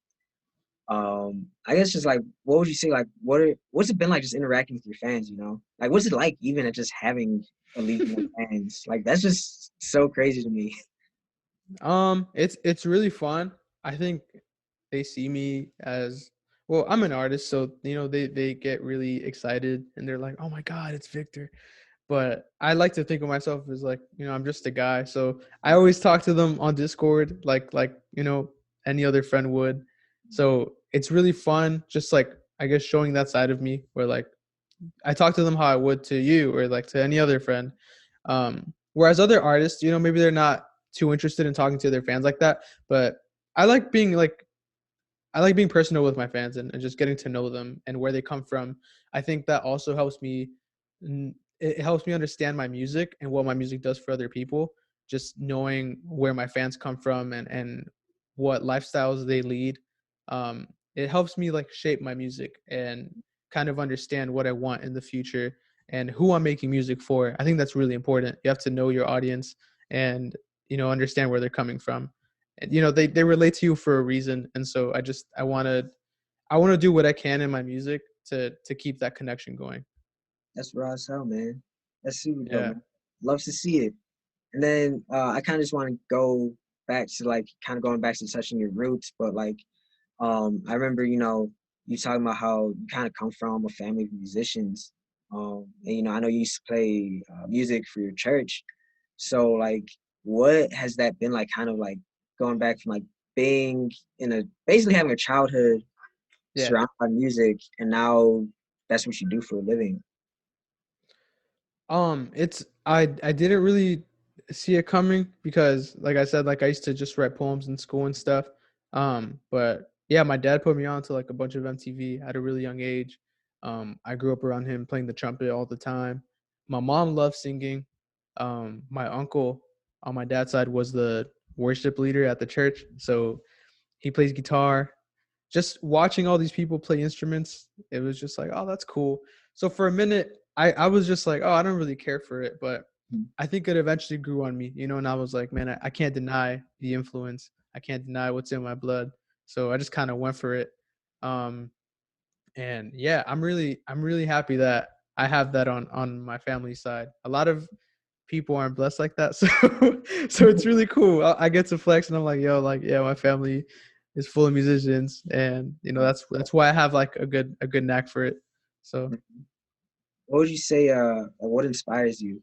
I guess just like what would you say like what's it been like just interacting with your fans, you know? Like what's it like even at just having a legion of fans? Like that's just so crazy to me. It's really fun. I think they see me as, well, I'm an artist, so they get really excited and they're like, "Oh my God, it's Victor." But I like to think of myself as like, I'm just a guy. So I always talk to them on Discord, like any other friend would. So it's really fun, just like I guess showing that side of me, where like I talk to them how I would to you or like to any other friend. Whereas other artists, maybe they're not too interested in talking to their fans like that. But I like being like I like being personal with my fans, and just getting to know them and where they come from. I think that also helps me. It helps me understand my music and what my music does for other people. Just knowing where my fans come from and what lifestyles they lead. It helps me like shape my music and kind of understand what I want in the future and who I'm making music for. I think that's really important. You have to know your audience and understand where they're coming from, and they relate to you for a reason. And so I want to do what I can in my music to keep that connection going. That's raw as hell, man. That's super dope, Yeah. man. Love to see it. And then I kind of just want to go back to like kind of going back to touching your roots, but like I remember, you talking about how you kind of come from a family of musicians. And I know you used to play music for your church. So like what has that been like kind of like going back from like being basically having a childhood Yeah. surrounded by music, and now that's what you do for a living. It's I didn't really see it coming because, like I said, like I used to just write poems in school and stuff. But yeah, my dad put me on to like a bunch of MTV at a really young age. I grew up around him playing the trumpet all the time. My mom loved singing. My uncle on my dad's side was the worship leader at the church, so he plays guitar. Just watching all these people play instruments, it was just like, oh, that's cool. So for a minute, I was just like, oh, I don't really care for it, but I think it eventually grew on me, and I was like, man, I can't deny the influence. I can't deny what's in my blood. So I just kind of went for it. Um, and yeah, I'm really happy that I have that on my family side. A lot of people aren't blessed like that, so so it's really cool. I get to flex, and I'm like, yo, like, yeah, my family is full of musicians, and that's why I have like a good knack for it. So What would you say? What inspires you?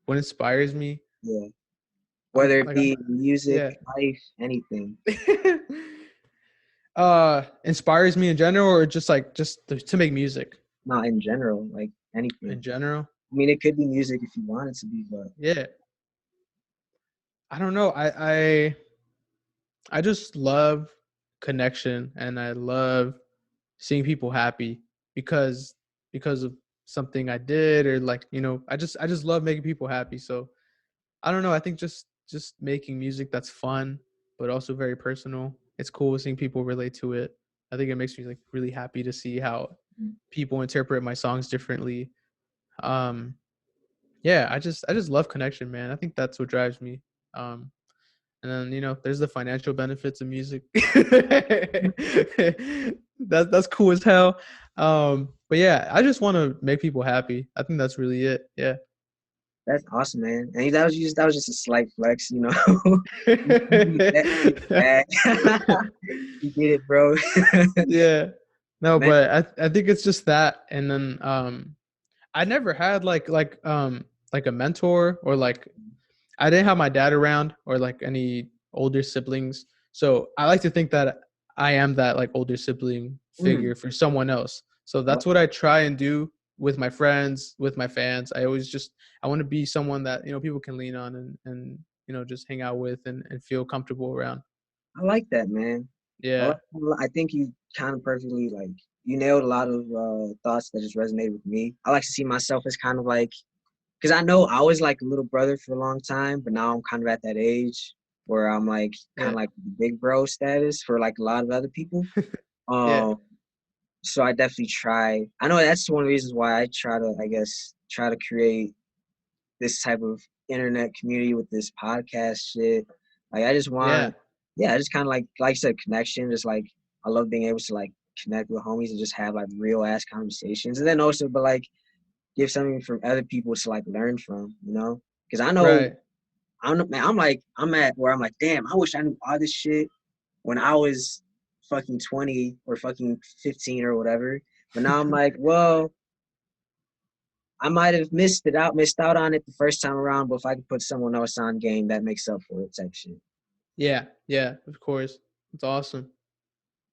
what inspires me, Yeah, I'm whether it like, be music, yeah, life, anything. inspires me in general, or just to make music Not in general, like anything. in general. I mean, it could be music if you want it to be, but Yeah, I don't know. I just love connection, and I love seeing people happy because of something I did, or like, I just love making people happy. So I don't know. I think just making music that's fun but also very personal. It's cool seeing people relate to it. I think it makes me like really happy to see how people interpret my songs differently. Um yeah, I just love connection, man. I think that's what drives me. Um and then, there's the financial benefits of music. That's cool as hell. But yeah, I just want to make people happy. I think that's really it. Yeah. that's awesome, man. And that was just a slight flex, you know. You get that. You get it, bro. Yeah. No, Man, but I think it's just that. And then I never had like a mentor, or like I didn't have my dad around, or like any older siblings. So I like to think that I am that like older sibling mm, figure for someone else. So I that's like what I try and do with my friends, with my fans. I want to be someone that, people can lean on, and just hang out with, and feel comfortable around. I like that, man. Yeah. I think you kind of perfectly like you nailed a lot of thoughts that just resonated with me. I like to see myself as kind of like because I know I was like a little brother for a long time, but now I'm kind of at that age where I'm like kind Yeah. of like the big bro status for like a lot of other people. Yeah. Um, so I definitely try. I know that's one of the reasons why I try to, I guess, try to create this type of internet community with this podcast shit. Like I just Yeah. want, yeah, I just kind of like you said, connection. Just like I love being able to like connect with homies and just have like real ass conversations, and then also, but like give something from other people to like learn from, you know? Because I know Right. man, I'm at where I'm like, damn, I wish I knew all this shit when I was fucking 20 or fucking 15 or whatever. But now I'm like, well, I might have missed out on it the first time around, but if I could put someone else on game, that makes up for it type shit. Yeah. Yeah. Of course. It's awesome.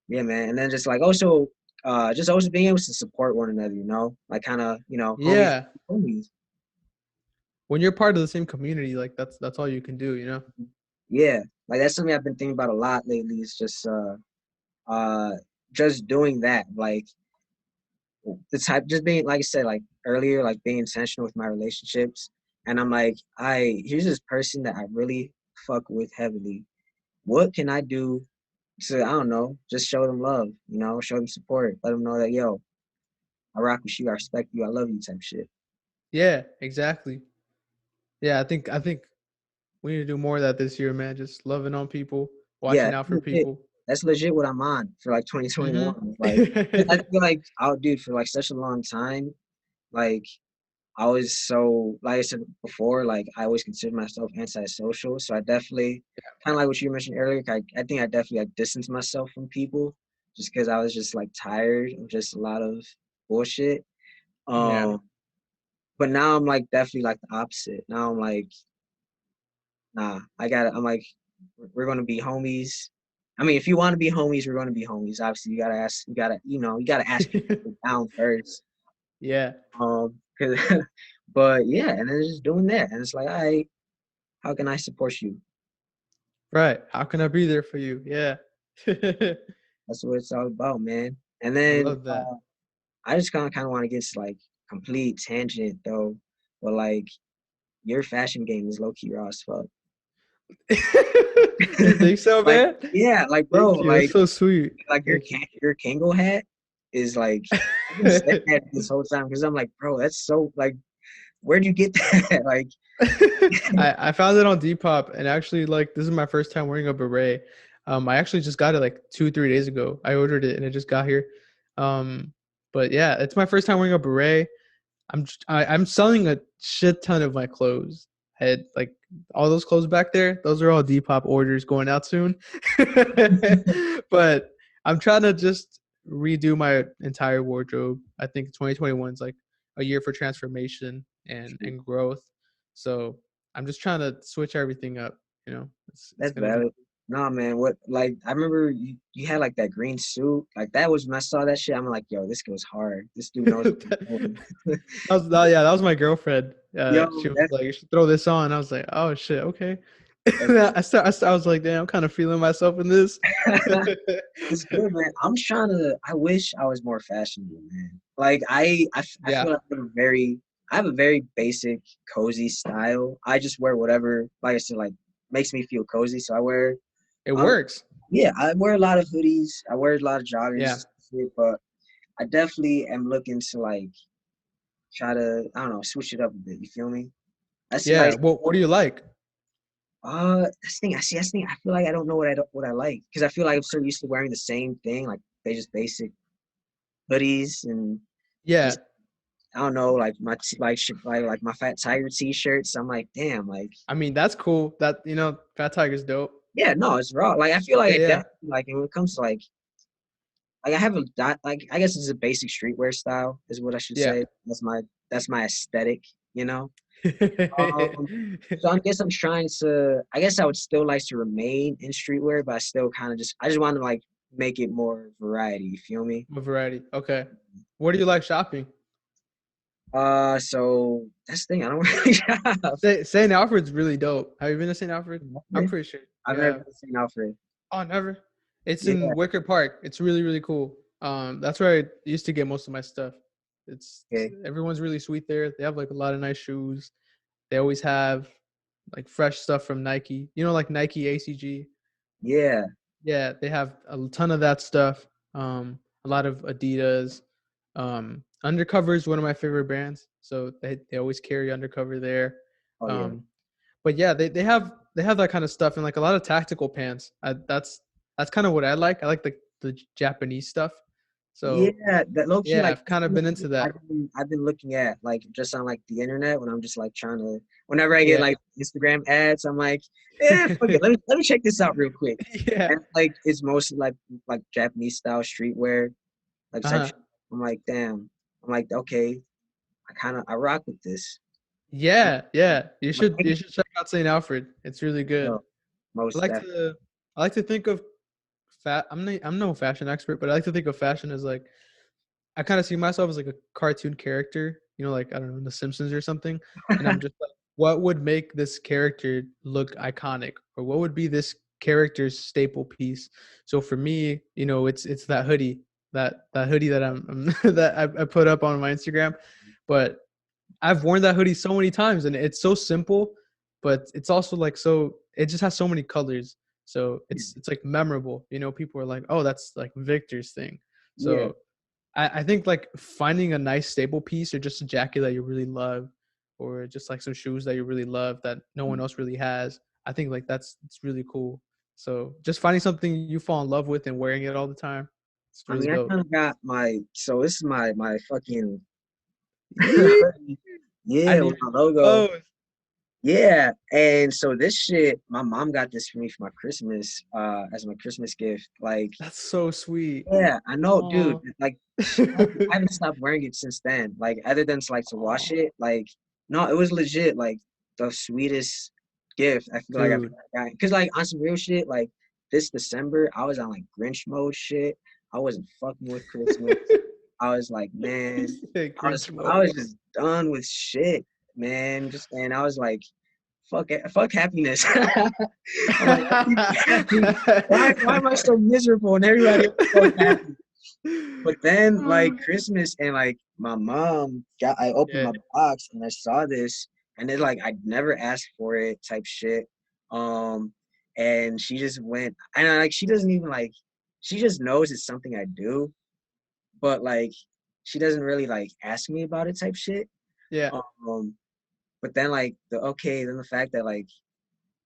Yeah, man. And then just also being able to support one another, you know? Like kind of, homies, Yeah. homies. When you're part of the same community, like that's all you can do. Yeah. Like that's something I've been thinking about a lot lately. It's uh just doing that. Like the type just being like I said, like earlier, like being intentional with my relationships. And I'm like, here's this person that I really fuck with heavily. What can I do to, I don't know, just show them love, show them support, let them know that, yo, I rock with you, I respect you, I love you type shit. Yeah, exactly. Yeah, I think we need to do more of that this year, man. Just loving on people, Yeah, watching out for people. that's legit what I'm on for like Mhm. 2021. Like, I feel like, oh, dude, for like such a long time, like, I was so, like I said before, like, I always consider myself antisocial. So I definitely, kind of like what you mentioned earlier, I think I definitely like distanced myself from people just because I was just like tired of just a lot of bullshit. Yeah. Um, but now I'm like definitely like the opposite. Now I'm like, nah, I'm like, we're gonna be homies. I mean, if you want to be homies, we're gonna be homies. Obviously, you gotta ask. You gotta ask people down first. Yeah. 'Cause, but yeah, and then just doing that, and it's like, all right, how can I support you? Right. How can I be there for you? Yeah. I That's what it's all about, man. And then love that. I just kind of want to get to like complete tangent though, but like your fashion game is low key raw as fuck. You think so, Like, man? yeah, like bro, Thank you. That's so sweet. like Thank you. Your Kango hat is like I've been saying that this whole time because I'm like, bro, that's so like, where'd you get that? Like, I found it on Depop, and actually, like, this is my first time wearing a beret. I actually just got it like 2-3 days ago. I ordered it and it just got here. But yeah, it's my first time wearing a beret. I'm selling a shit ton of my clothes. I had like all those clothes back there. Those are all Depop orders going out soon. But I'm trying to just redo my entire wardrobe. I think 2021 is like a year for transformation and growth. So I'm just trying to switch everything up. It's that's gonna be valid. Nah, man, what like I remember you had like that green suit. Like that was when I saw that shit, I'm like, yo, this goes hard. This dude knows what he's doing. that was my girlfriend. Yo, She was like, "You should throw this on." I was like, "Oh shit, okay." I was like, "Damn, I'm kind of feeling myself in this." it's good, man. I wish I was more fashionable, man. Like I Yeah, feel like I have a very basic, cozy style. I just wear whatever, like I said, like makes me feel cozy. So I wear, it um, works. yeah, I wear a lot of hoodies. I wear a lot of Yeah, joggers, but I definitely am looking to like try to, I don't know, switch it up a bit. You feel me? That's yeah. like, What do you like? that's the thing. That's the thing. I feel like I don't know what I like because I feel like I'm so used to wearing the same thing, like they just basic hoodies and Yeah, just I don't know, like like my Fat Tiger t-shirts. I'm like, damn, like I mean that's cool. That Fat Tiger's dope. yeah, no, it's raw. Like I feel like Yeah, I yeah, definitely like when it comes to like I have a like I guess it's a basic streetwear style is what I should yeah. say. That's my aesthetic, you know. Um, so I guess I'm trying to. I guess I would still like to remain in streetwear, but I still kind of I just want to like make it more variety. You feel me? A variety. Okay. Where do you like shopping? So that's the thing. I don't really shop. St. Alfred's really dope. Have you been to St. Alfred? I'm pretty sure I've you never have. been to St. Alfred. Oh, never. It's Yeah. in Wicker Park. It's really, really cool. That's where I used to get most of my stuff. Okay. Everyone's really sweet there. They have like a lot of nice shoes. They always have like fresh stuff from Nike. Like Nike ACG. Yeah. Yeah, they have a ton of that stuff. A lot of Adidas. Undercover is one of my favorite brands. So they always carry Undercover there. Oh yeah. Um, but yeah, they have that kind of stuff and like a lot of tactical pants. That's kind of what I like. I like the Japanese stuff. So Yeah, that low key, yeah, like I've kind of been into that. I've been looking at like just on like the internet when I'm just like trying to whenever I get Yeah. like Instagram ads, I'm like, fuck it, let me check this out real quick. Yeah. And like it's mostly like Japanese style streetwear, like type Uh-huh. shit. I'm like, damn. I'm like, okay, I rock with this. Yeah, yeah. You I'm should like, you should check out St. Alfred. It's really good. yo, I most like definitely. to I like to think of I'm no fashion expert, but I like to think of fashion as like I kind of see myself as like a cartoon character, like I don't know, The Simpsons or something. And I'm just like, what would make this character look iconic, or what would be this character's staple piece? So for me, it's that hoodie, that hoodie that that I put up on my Instagram. But I've worn that hoodie so many times, and it's so simple, but it's also like it just has so many colors. So it's like memorable. People are like, oh, that's like Victor's thing. Yeah. So I think like finding a nice staple piece or just a jacket that you really love or just like some shoes that you really love that no one else really has. I think like it's really cool. So just finding something you fall in love with and wearing it all the time. It's I really mean, I dope. kind of got so this is my fucking Yeah, I yeah, need with my logo. both. Yeah, and so this shit, my mom got this for me for my Christmas, as my Christmas gift. Like, That's so sweet. yeah, I know, dude. Oh. Like, I haven't stopped wearing it since then. Like, other than to like to wash Oh. it, like, no, it was legit. Like the sweetest gift I feel like I've Dude. gotten. Cause like on some real shit, like this December, I was on like Grinch mode shit. I wasn't fucking with Christmas. I was like, man, Grinch I mode. was just done with shit, man. Just and I was like, fuck happiness. I'm like, I need to be happy. Why am I so miserable and everybody else is so happy? But then like Christmas and like my mom I opened Yeah, my box and I saw this and then like I never asked for it type shit. Um and she just went and like she doesn't even like she just knows it's something I do, but like she doesn't really like ask me about it type shit. yeah, Um but then like then the fact that like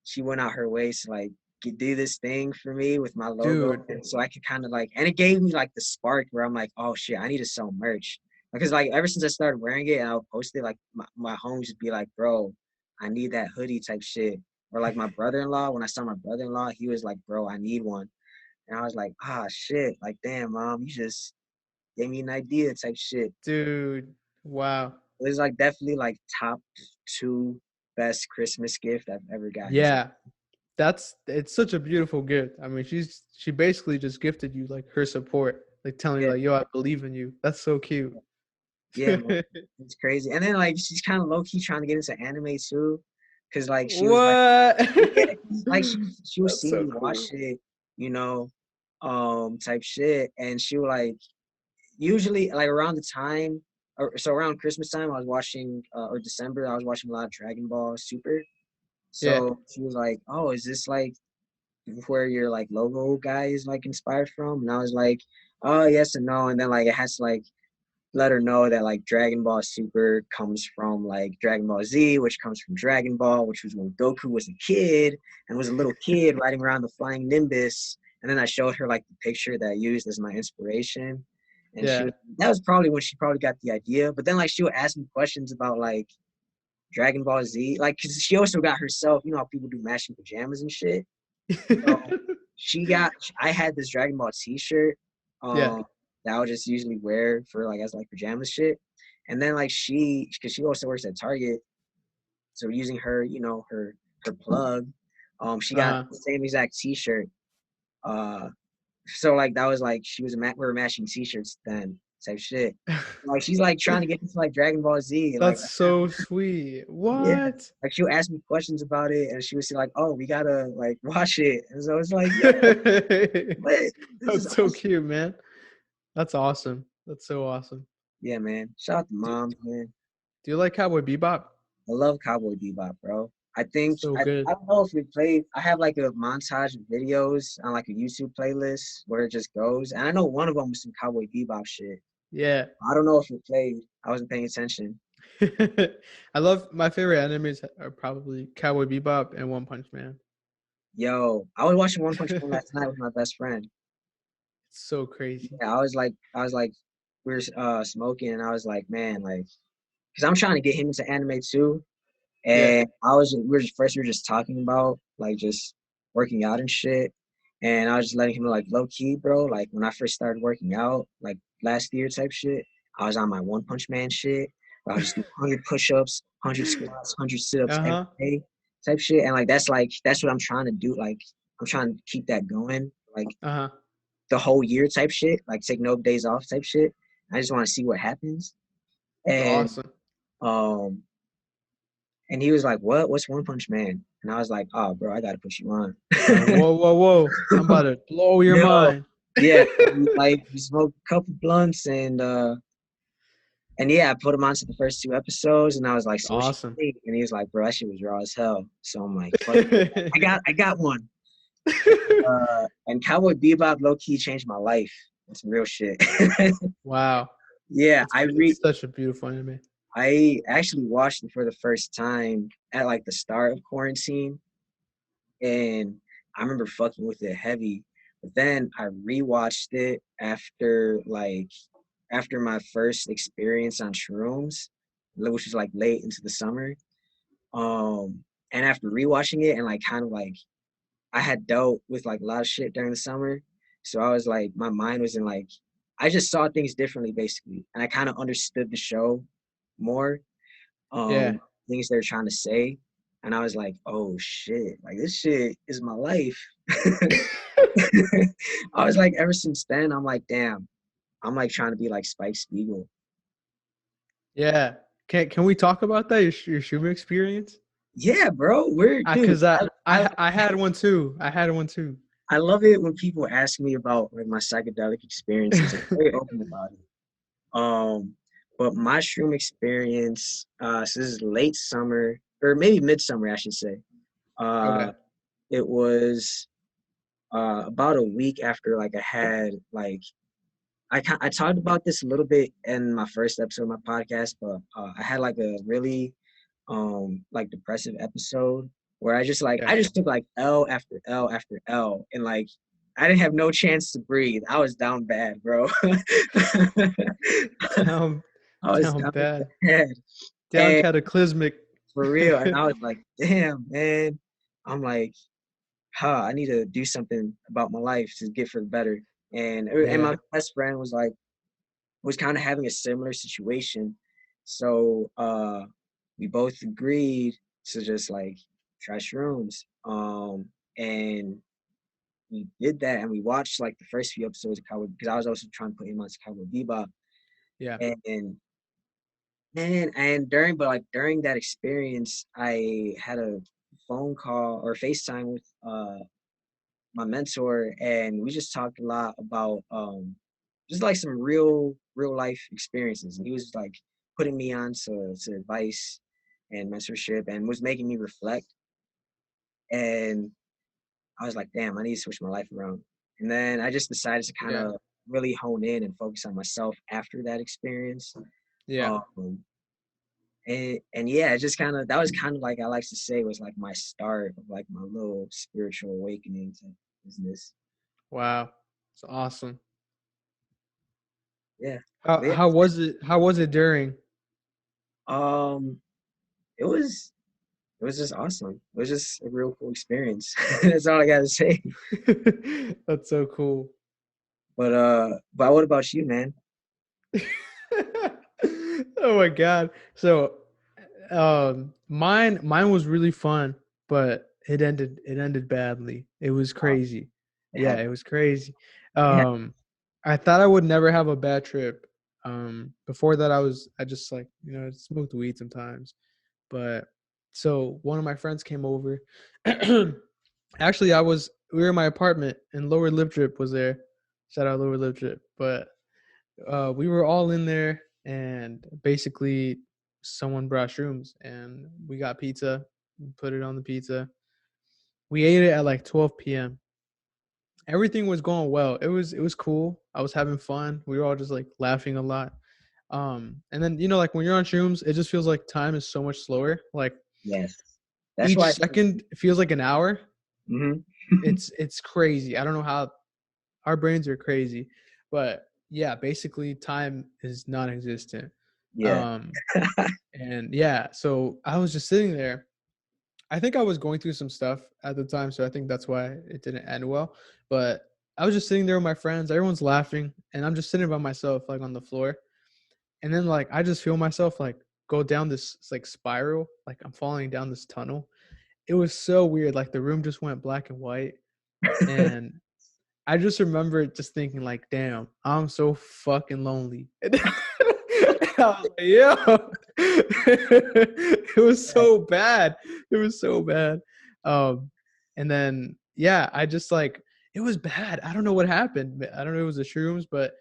she went out her way to like do this thing for me with my logo, dude. and so I could kind of like, and it gave me like the spark where I'm like, oh shit, I need to sell merch because like ever since I started wearing it and I would post it, like my homies would be like, bro, I need that hoodie type shit, or like my brother-in-law, when I saw my brother-in-law, he was like, bro, I need one, and I was like, ah shit, like damn mom, you just gave me an idea type shit. Dude. Wow. It was like definitely like top two best Christmas gift I've ever gotten. Yeah. It's such a beautiful gift. I mean, she basically just gifted you like her support, like telling you Yeah, like, yo, I believe in you. That's so cute. yeah, man. It's crazy. And then like she's kind of low key trying to get into anime too, cause like she was like, What? yeah, like she was That's seeing so me cool. watch it, you know, type shit, and she would like usually like around the time, or so around Christmas time, I was watching or December, I was watching a lot of Dragon Ball Super. Yeah. So she was like, "Oh, is this like where your like logo guy is like inspired from?" And I was like, "Oh, yes and no." And then like it has to like let her know that like Dragon Ball Super comes from like Dragon Ball Z, which comes from Dragon Ball, which was when Goku was a kid and was a little kid riding around the flying Nimbus. And then I showed her like the picture that I used as my inspiration. And Yeah. that was probably when she probably got the idea. But then like she would ask me questions about like Dragon Ball Z, like because she also got herself, you know how people do matching pajamas and shit. So I had this Dragon Ball T-shirt, Yeah. that I would just usually wear for like as like pajamas shit. And then like because she also works at Target, so using her, you know, her plug, she got Uh-huh. the same exact T-shirt. Uh, so like that was like we were matching T-shirts then type shit. Like she's like trying to get into like Dragon Ball Z, and like That's so sweet. yeah, What? like she'll ask me questions about it, and she would say like, "Oh, we gotta like watch it," and so it's like, "Yo, what? This is That's so awesome." cute, man. That's awesome. That's so awesome. Yeah, man. Shout out to Do, moms, man. do you like Cowboy Bebop? I love Cowboy Bebop, bro. I think So I good. don't know if we played. I have like a montage of videos on like a YouTube playlist where it just goes, and I know one of them was some Cowboy Bebop shit. Yeah. I don't know if we played. I wasn't paying attention. I love my favorite animes are probably Cowboy Bebop and One Punch Man. Yo, I was watching One Punch Man last night with my best friend. It's so crazy. Yeah, I was like, we were smoking, and I was like, man, like, because I'm trying to get him into anime too. Yeah. And we were just talking about like just working out and shit. And I was just letting him know like low key, bro. Like when I first started working out, like last year type shit, I was on my One Punch Man shit. Where I was just doing 100 push-ups, 100 squats, 100 sit-ups every Uh-huh. day type shit. And like that's what I'm trying to do. Like I'm trying to keep that going, like Uh-huh. the whole year type shit, like take no days off type shit. I just want to see what happens. That's And awesome. um and he was like, "What? What's One Punch Man?" And I was like, "Oh, bro, I gotta put you on." Whoa, whoa, whoa. I'm about to blow your Yo, mind. yeah, we smoked a couple blunts and yeah, I put him onto the first two episodes, and I was like, It's "So what you awesome. think?" And he was like, "Bro, that shit was raw as hell." So I'm like, "Fuck it, I got one." And Cowboy Bebop low key changed my life. That's real shit. Wow. Yeah, It's such a beautiful anime. I actually watched it for the first time at like the start of quarantine, and I remember fucking with it heavy. But then I rewatched it after my first experience on shrooms, which was like late into the summer. And after rewatching it and like kind of like I had dealt with like a lot of shit during the summer, so I was like my mind was in like I just saw things differently basically, and I kind of understood the show more, Yeah. things they're trying to say. and I was like, oh shit, like this shit is my life. I was like, ever since then, I'm like, damn, I'm like trying to be like Spike Spiegel. Yeah. Can we talk about that? Your shroom experience? Yeah, bro, we're dude. Cause I had one too. I had one too. I love it when people ask me about like my psychedelic experiences. I'm very open about it. But my shroom experience, so this is late summer or maybe midsummer, I should say. Okay. It was about a week after like I had like I talked about this a little bit in my first episode of my podcast, but I had like a really like depressive episode where Yeah. I just took like L after L after L and like I didn't have no chance to breathe. I was down bad, bro. Down I was down down bad. bad. Down And cataclysmic. for real. And I was like, damn, man. I'm like, huh, I need to do something about my life to get for the better. And Yeah. my best friend was like, was kind of having a similar situation. So we both agreed to just like try shrooms. And we did that and we watched like the first few episodes of Cowboy because I was also trying to put him on Cowboy Bebop. Yeah. And during that experience, I had a phone call or FaceTime with my mentor, and we just talked a lot about just like some real life experiences. And he was like putting me on to advice and mentorship, and was making me reflect. And I was like, damn, I need to switch my life around. And then I just decided to kind Yeah. of really hone in and focus on myself after that experience. Yeah. Um, and yeah, it just kind of that was kind of like I like to say was like my start of like my little spiritual awakening to business. Wow. It's awesome. Yeah. How But how was it? How was it during? yeah, it was just awesome. It was just a real cool experience. That's all I gotta say. That's so cool. But what about you, man? Oh my god. So mine was really fun, but it ended badly. It was Uh, crazy. it Yeah, happened. it was crazy. It happened. Um I thought I would never have a bad trip. Before that I just like, smoked weed sometimes. But so one of my friends came over. Actually, we were in my apartment and Lower Lip Drip was there. Shout out Lower Lip Drip. But we were all in there, and basically someone brought shrooms and we got pizza, put it on the pizza. We ate it at like 12 p.m. Everything was going well. It was cool. I was having fun. We were all just like laughing a lot. And then like when you're on shrooms, it just feels like time is so much slower. Like Yes. That's each why. second feels like an hour. Hmm. It's crazy. I don't know how our brains are crazy, but yeah, basically time is non-existent. Yeah. Um, and yeah, so I was just sitting there. I think I was going through some stuff at the time, so I think that's why it didn't end well. But I was just sitting there with my friends. Everyone's laughing, and I'm just sitting by myself, like on the floor. And then like I just feel myself like go down this like spiral, like I'm falling down this tunnel. It was so weird. Like the room just went black and white, and I just remember just thinking like, damn, I'm so fucking lonely. And I was like, yo, it was so bad. It was so bad. And then yeah, I just like it was bad. I don't know what happened. I don't know if it was the shrooms, but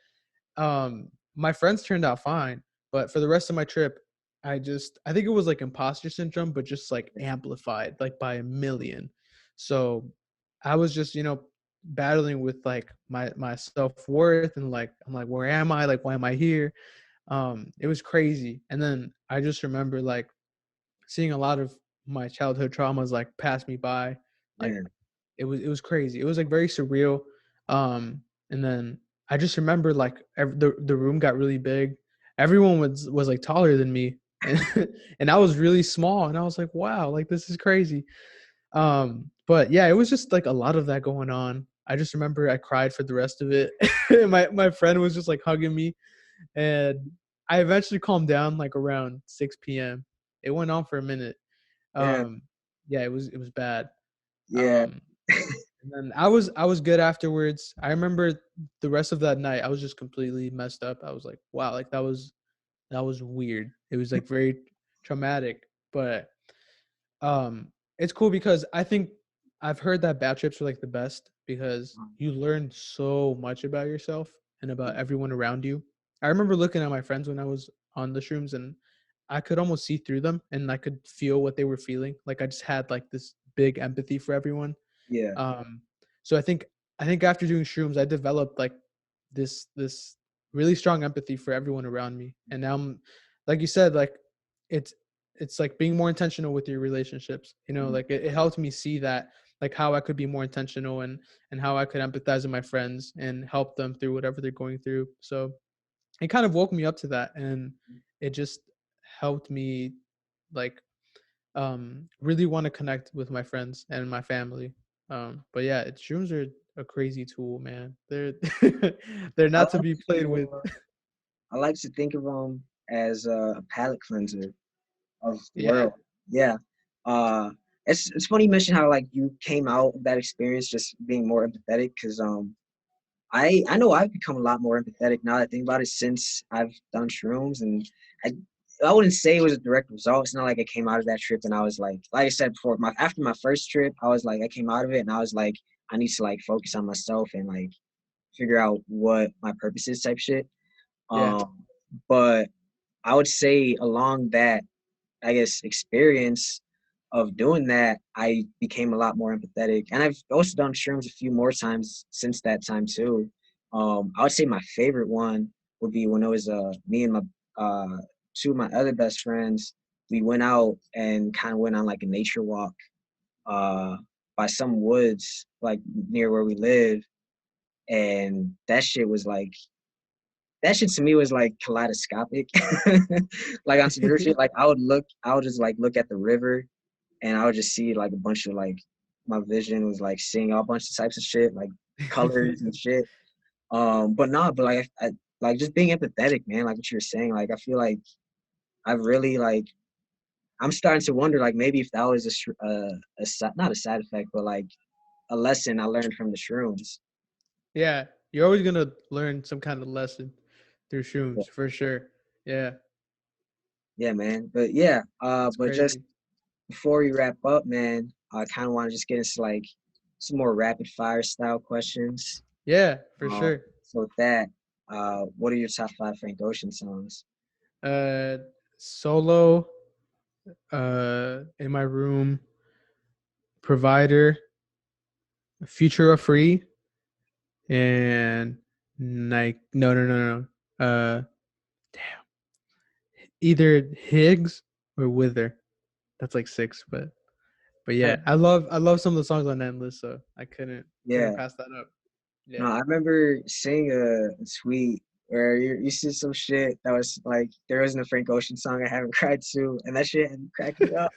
my friends turned out fine. But for the rest of my trip, I think it was like imposter syndrome, but just like amplified like by a million. So I was just, battling with like my self-worth and like I'm like, where am I? Like, why am I here? It was crazy. And then I just remember like seeing a lot of my childhood traumas like pass me by. Like Man. it was crazy. It was like very surreal. And then I just remember like the room got really big. Everyone was like taller than me, and and I was really small. And I was like, wow, like this is crazy. But yeah, it was just like a lot of that going on. I just remember I cried for the rest of it. My friend was just like hugging me, and I eventually calmed down like around 6 p.m. It went on for a minute. Yeah. Um, Yeah, it was bad. Yeah. Um, and then I was good afterwards. I remember the rest of that night I was just completely messed up. I was like, wow, like that was weird. It was like very traumatic, but it's cool because I think I've heard that bad trips are like the best because you learn so much about yourself and about everyone around you. I remember looking at my friends when I was on the shrooms and I could almost see through them and I could feel what they were feeling. Like I just had like this big empathy for everyone. Yeah. Um, so I think after doing shrooms, I developed like this really strong empathy for everyone around me, and now I'm, like you said, like it's it's like being more intentional with your relationships. Like it helped me see that like how I could be more intentional and how I could empathize with my friends and help them through whatever they're going through. So it kind of woke me up to that, and it just helped me like really want to connect with my friends and my family. But yeah, shrooms are a crazy tool, man. They're they're I not to like be played with. I like to think of them as a palate cleanser of the Yeah, world. Yeah. Uh, it's funny you mention how like you came out of that experience just being more empathetic because I know I've become a lot more empathetic now that I think about it since I've done shrooms and I I wouldn't say it was a direct result. It's not like I came out of that trip and I was like I said before, my after my first trip, I was like I came out of it and I was like I need to like focus on myself and like figure out what my purpose is type shit. yeah, But I would say along that I guess experience of doing that, I became a lot more empathetic. And I've also done shrooms a few more times since that time too. I would say my favorite one would be when it was me and my two of my other best friends. We went out and kind of went on like a nature walk uh by some woods like near where we live, and that shit to me was like kaleidoscopic. Like on some real shit, like I would just like look at the river and I would just see like a bunch of like my vision was like seeing a bunch of types of shit, like colors and shit. But nah, but like I like just being empathetic, man, like what you were saying. Like I feel like I've really like I'm starting to wonder like maybe if that was not a side effect, but like a lesson I learned from the shrooms. yeah. You're always gonna learn some kind of lesson through Yeah, shrooms for sure. Yeah, yeah, man. But yeah, it's but just crazy. before we wrap up, man, I kind of want to just get into like some more rapid fire style questions. Yeah, for Um, sure. so with that, what are your top five Frank Ocean songs? Uh, Solo. In my room. Provider. Future of Free. And like no. Damn. Either Higgs or Wither. That's like six, but yeah, I love some of the songs on that list, so I couldn't Yeah, pass that up. no, Yeah. I remember seeing a tweet where you see some shit that was like there wasn't a Frank Ocean song I haven't cried to, and that shit had cracked me up.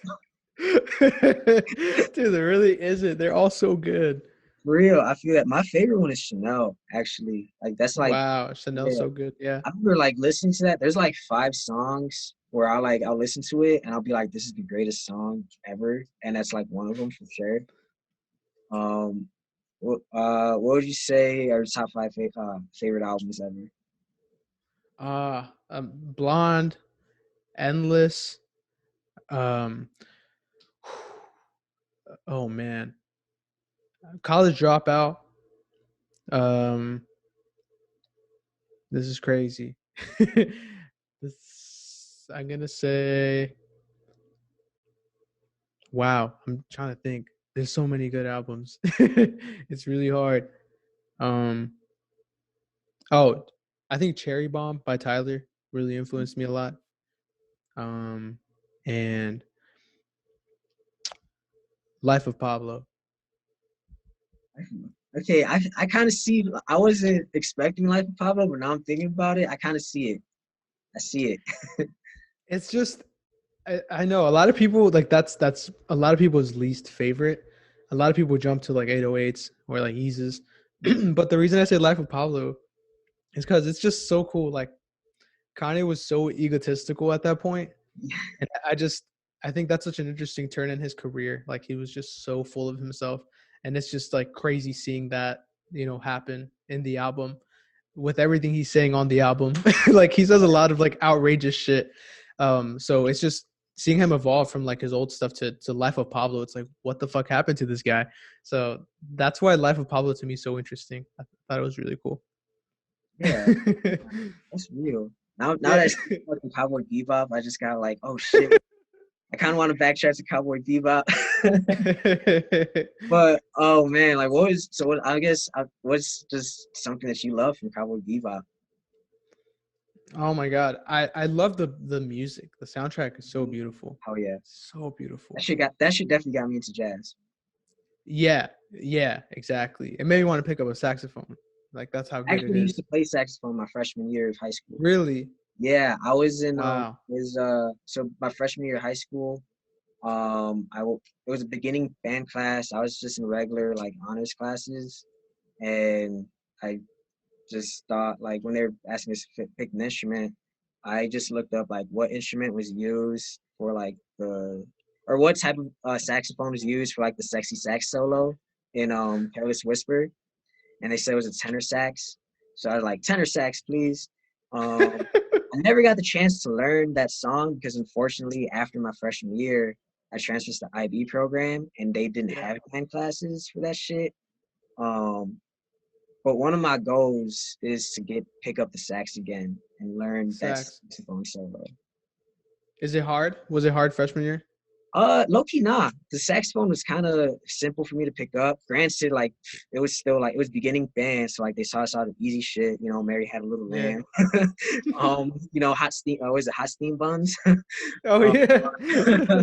Dude, there really isn't. They're all so good. For real, I feel that my favorite one is Chanel. Actually, like that's like Wow, Chanel's yeah. so good. Yeah. I remember like listening to that. There's like five songs where I'll listen to it and I'll be like, this is the greatest song ever, and that's like one of them for sure. Um, what would you say are your top five favorite albums ever? Blonde, Endless. Um, oh man, College Dropout. Um, this is crazy. This I'm gonna say. Wow, I'm trying to think. There's so many good albums. It's really hard. Um, oh, I think Cherry Bomb by Tyler really influenced me a lot. Um, and Life of Pablo. Okay, I kind of see. I wasn't expecting Life of Pablo, but now I'm thinking about it. I kind of see it. I see it. It's just I know a lot of people like that's a lot of people's least favorite. A lot of people jump to like 808s or like Yeezus. But the reason I say Life of Pablo is because it's just so cool. Like Kanye was so egotistical at that point, and I just I think that's such an interesting turn in his career. Like he was just so full of himself, and it's just like crazy seeing that, you know, happen in the album with everything he's saying on the album. Like he says a lot of like outrageous shit. So it's just seeing him evolve from like his old stuff to Life of Pablo. It's like, what the fuck happened to this guy? So that's why Life of Pablo to me is so interesting. I thought it was really cool. Yeah, that's real. Now Yeah. that I fucking Cowboy Bebop, I just got like, oh shit. I kind of want to backtrack to Cowboy Bebop. But oh man, like I guess what's just something that you love from Cowboy Bebop? Oh my god, I love the music. The soundtrack is so beautiful, Oh yeah, so beautiful. that shit definitely got me into jazz. Yeah, exactly. It made me want to pick up a saxophone. Like that's how I good it actually used is. to play saxophone my freshman year of high school. Really? Yeah, I was in Wow. so my freshman year of high school, it was a beginning band class. I was just in regular like honors classes, and I just thought like when they were asking us to pick an instrument, I just looked up like what instrument was used for like or what type of saxophone was used for like the sexy sax solo in Careless Whisper, and they said it was a tenor sax. So I was like, tenor sax, please. I never got the chance to learn that song because unfortunately after my freshman year, I transferred to the IB program and they didn't Yeah. have band classes for that shit. Um, but one of my goals is to pick up the sax again and learn that Sax. saxophone solo. Is it hard? Was it hard freshman year? Low key, nah. The saxophone was kind of simple for me to pick up. Granted, like it was still like it was beginning band, so like they saw us all the easy shit. You know, Mary had a little Yeah. lamb. You know, hot steam. Was it hot steam buns? Oh um, yeah.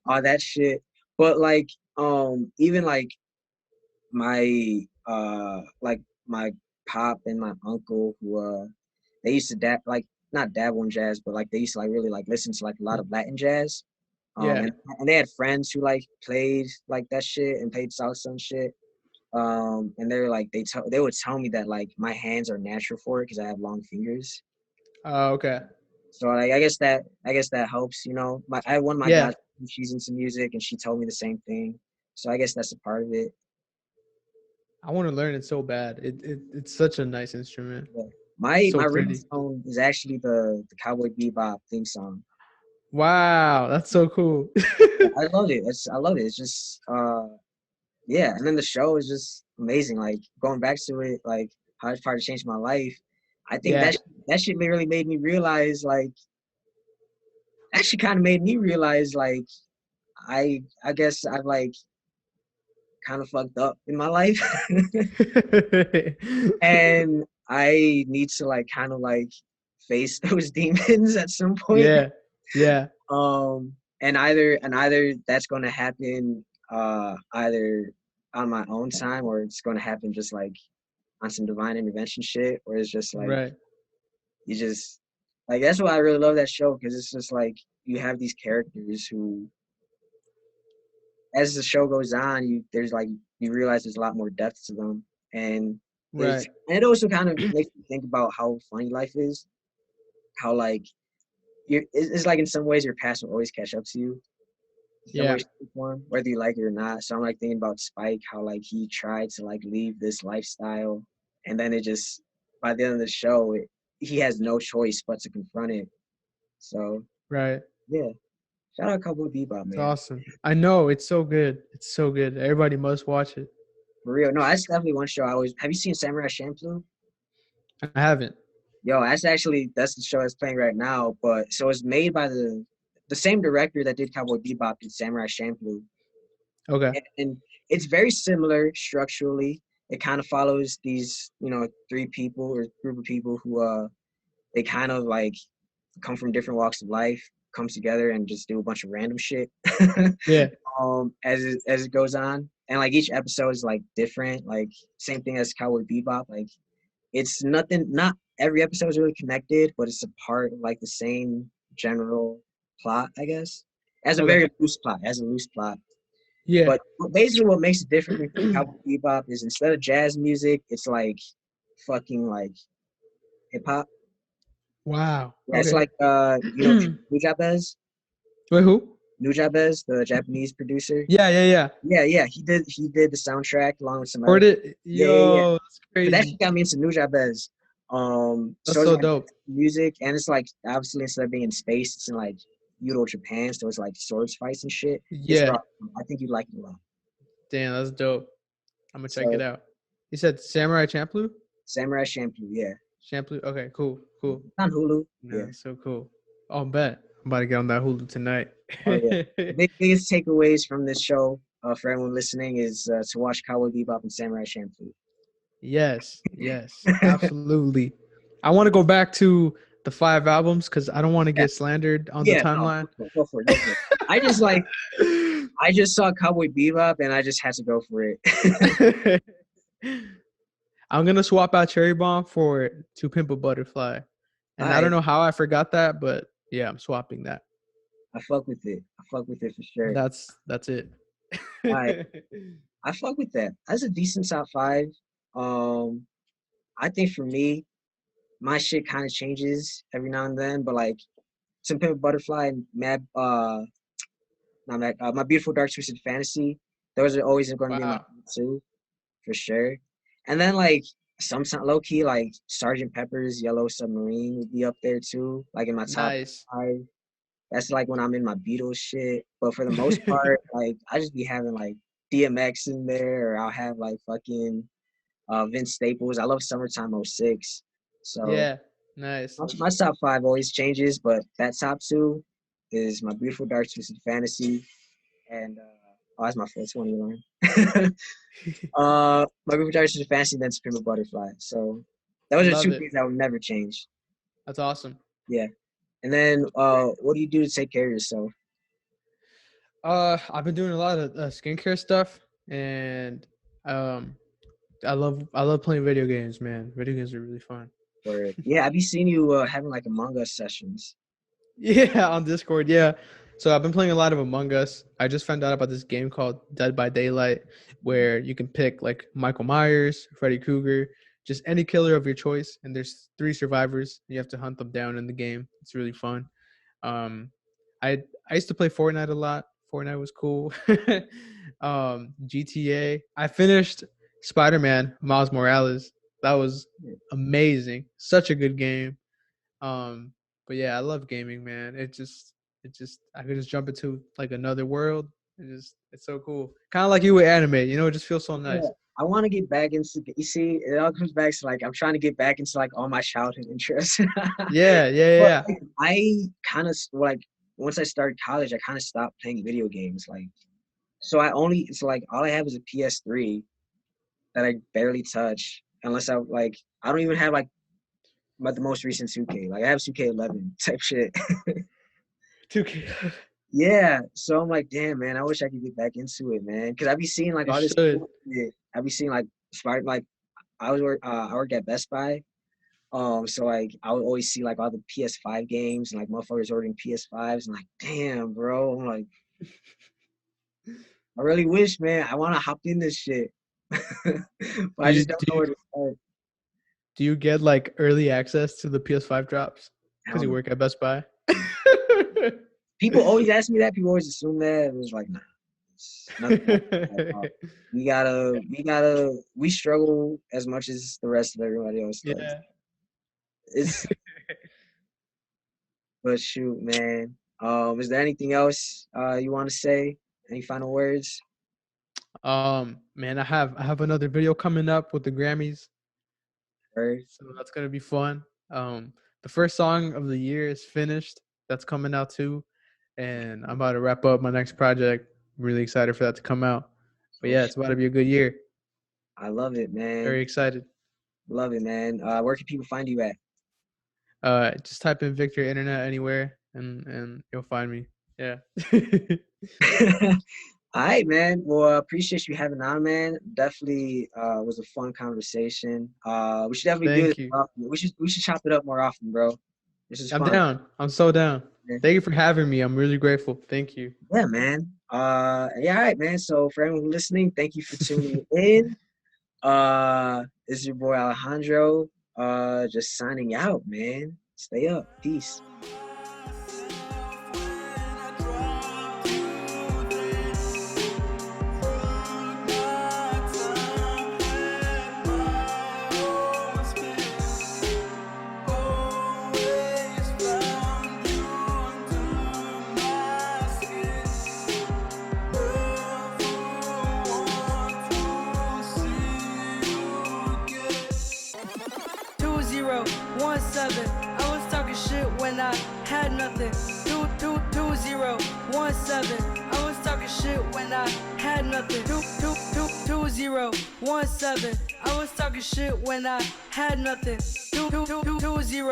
all that shit. But like, even like my pop and my uncle who they used to not dabble in jazz, but like they used to like really like listen to like a lot of Latin jazz. Yeah. And they had friends who like played like that shit and played salsa and shit. And they were like they would tell me that like my hands are natural for it because I have long fingers. Oh, okay. So like I guess that helps, you know. I had one of my Yeah. guys, she's into music and she told me the same thing. So I guess that's a part of it. I want to learn it so bad. It's such a nice instrument. Yeah. My So pretty. ringtone is actually the Cowboy Bebop theme song. Wow, that's so cool. I love it. I love it. It's just yeah, and then the show is just amazing. Like going back to it, like how it's part to change my life. I think Yeah. that shit literally made me realize like actually kind of made me realize like I guess I've like kind of fucked up in my life and I need to like kind of like face those demons at some point. Yeah. Yeah. And either that's going to happen either on my own time or it's going to happen just like on some divine intervention shit, or it's just like Right. you just like that's why I really love that show because it's just like you have these characters who as the show goes on you realize there's a lot more depth to them, and Right. it also kind of makes me think about how funny life is, how like it's like in some ways your past will always catch up to you in some Yeah. way, shape, or form, whether you like it or not. So I'm like thinking about Spike, how like he tried to like leave this lifestyle, and then it just by the end of the show, he has no choice but to confront it. So Right. yeah, shout out Cowboy Bebop, It's man. awesome. I know it's so good. It's so good. Everybody must watch it. For real. No, that's definitely one show I always. Have you seen Samurai Champloo? I haven't. Yo, that's the show that's playing right now. But so it's made by the same director that did Cowboy Bebop and Samurai Champloo. Okay. And it's very similar structurally. It kind of follows these, you know, three people or group of people who they kind of like come from different walks of life, come together and just do a bunch of random shit. Yeah. As it goes on. And like each episode is like different, like same thing as Cowboy Bebop. Like it's not every episode is really connected, but it's a part of like the same general plot, I guess. As a Okay. very loose plot, as a loose plot. Yeah. But basically what makes it different from Cowboy Bebop is instead of jazz music, it's like fucking like hip hop. Wow. Yeah, it's Okay. like you know Blue Jabez? Wait, who? Nujabes, the Japanese producer. Yeah. Yeah. He did the soundtrack along with some Heard other. it? Yeah. Yo, that's But that crazy. shit got me into Nujabes. That's So it's so like dope. music, and it's like obviously instead of being in space, it's in like feudal Japan, so it's like swords fights and shit. It's Yeah. rough. I think you'd like it a lot. Damn, that's dope. I'm gonna check it So out. You said Samurai Champloo? Samurai Champloo, yeah. Champloo? Okay, cool. On Hulu, No, yeah. that's so cool. Oh, bet. I'm about to get on that Hulu tonight. Oh yeah. The biggest takeaways from this show, for everyone listening, is to watch Cowboy Bebop and Samurai Champloo. Yes, absolutely. I want to go back to the 5 albums because I don't want to Yeah, get slandered on the yeah. No, timeline. go for it. I just saw Cowboy Bebop and I just had to go for it. I'm gonna swap out Cherry Bomb for To Pimp a Butterfly, and I don't Alright, know how I forgot that, but yeah, I'm swapping that. I fuck with it. I fuck with it for sure. That's it. Alright, I fuck with that. That's a decent top 5. I think for me, my shit kind of changes every now and then, but like To Pimp a Butterfly and My Beautiful Dark Twisted Fantasy, those are always going to be in my Wow. top 2 for sure. And then like some low key like Sergeant Pepper's Yellow Submarine would be up there too, like in my top Nice. 5. That's like when I'm in my Beatles shit. But for the most part, like I just be having like DMX in there, or I'll have like fucking Vince Staples. I love Summertime '06. So Yeah, nice. my top 5 always changes, but that top 2 is My Beautiful Dark Twisted Fantasy and that's my 420 line. My Beautiful Dark Twisted Fantasy, then Supreme of Butterfly. So those are Love 2 it. things that would never change. That's awesome. Yeah. And then what do you do to take care of yourself? I've been doing a lot of skincare stuff, and I love playing video games, man. Video games are really fun. Or yeah, I've been seeing you having like Among Us sessions. Yeah, on Discord. Yeah. So I've been playing a lot of Among Us. I just found out about this game called Dead by Daylight, where you can pick like Michael Myers, Freddy Krueger, just any killer of your choice, and there's 3 survivors. You have to hunt them down in the game. It's really fun. Um, I used to play Fortnite a lot. Fortnite was cool. GTA. I finished Spider-Man Miles Morales. That was amazing. Such a good game. But yeah, I love gaming, man. It just I could just jump into like another world. It's so cool. Kind of like you with anime, it just feels so nice. Yeah, I want to get back into. You see, it all comes back to like I'm trying to get back into like all my childhood interests. Yeah. But I kind of like once I started college, I kind of stopped playing video games. Like, so it's like all I have is a PS3 that I barely touch unless I don't even have like the most recent 2K. Like I have 2K11 type shit. 2K. Yeah, so I'm like, damn, man, I wish I could get back into it, man. Cause I be seeing like You all this should. shit. I be seeing like I work at Best Buy. So like I would always see like all the PS5 games and like motherfuckers ordering PS5s and like, damn, bro. I'm like, I really wish, man. I want to hop in this shit, but I Do you just don't do know you, where to start. do you get like early access to the PS5 drops I because don't you know. work at Best Buy? People always ask me that. People always assume that. It was like, nah, it's nothing like that at all. We struggle as much as the rest of everybody else does. Yeah. It's, but shoot, man. Is there anything else you want to say? Any final words? Man, I have another video coming up with the Grammys, Or so that's gonna be fun. The first song of the year is finished. That's coming out too, and I'm about to wrap up my next project. I'm really excited for that to come out. But yeah, it's about to be a good year. I love it, man. Very excited. Love it, man. Where can people find you at? Just type in Victor Internet anywhere, and you'll find me. Yeah. All right, man. Well, appreciate you having on, man. Definitely was a fun conversation. We should definitely do Thank this you. more often. We should chop it up more often, bro. This is I'm fun. down. I'm so down. Yeah. Thank you for having me. I'm really grateful. Thank you. Yeah, man. Yeah, all right, man. So for everyone listening, thank you for tuning in. This is your boy Alejandro. Just signing out, man. Stay up. Peace. 17. I was talking shit when I had nothing. 2017. I was talking shit when I had nothing. 2017. I was talking shit when I had nothing. 2017.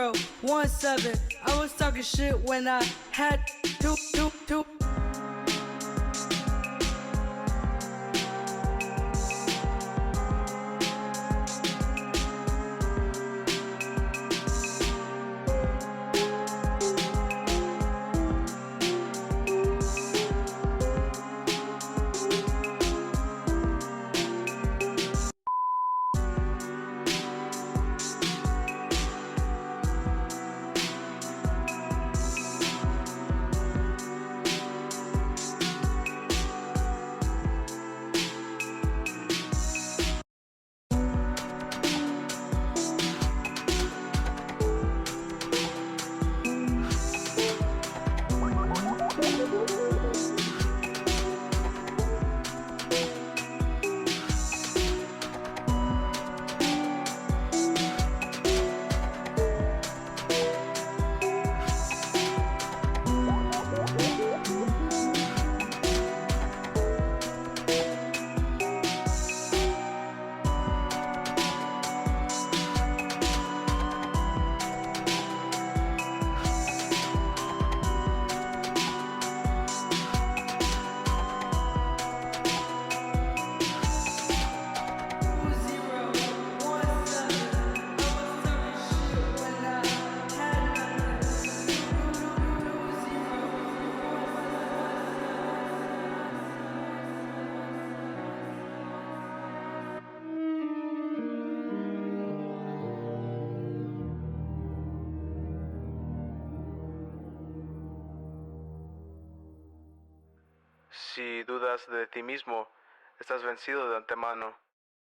I was talking shit when I had two. Si dudas de ti mismo, estás vencido de antemano.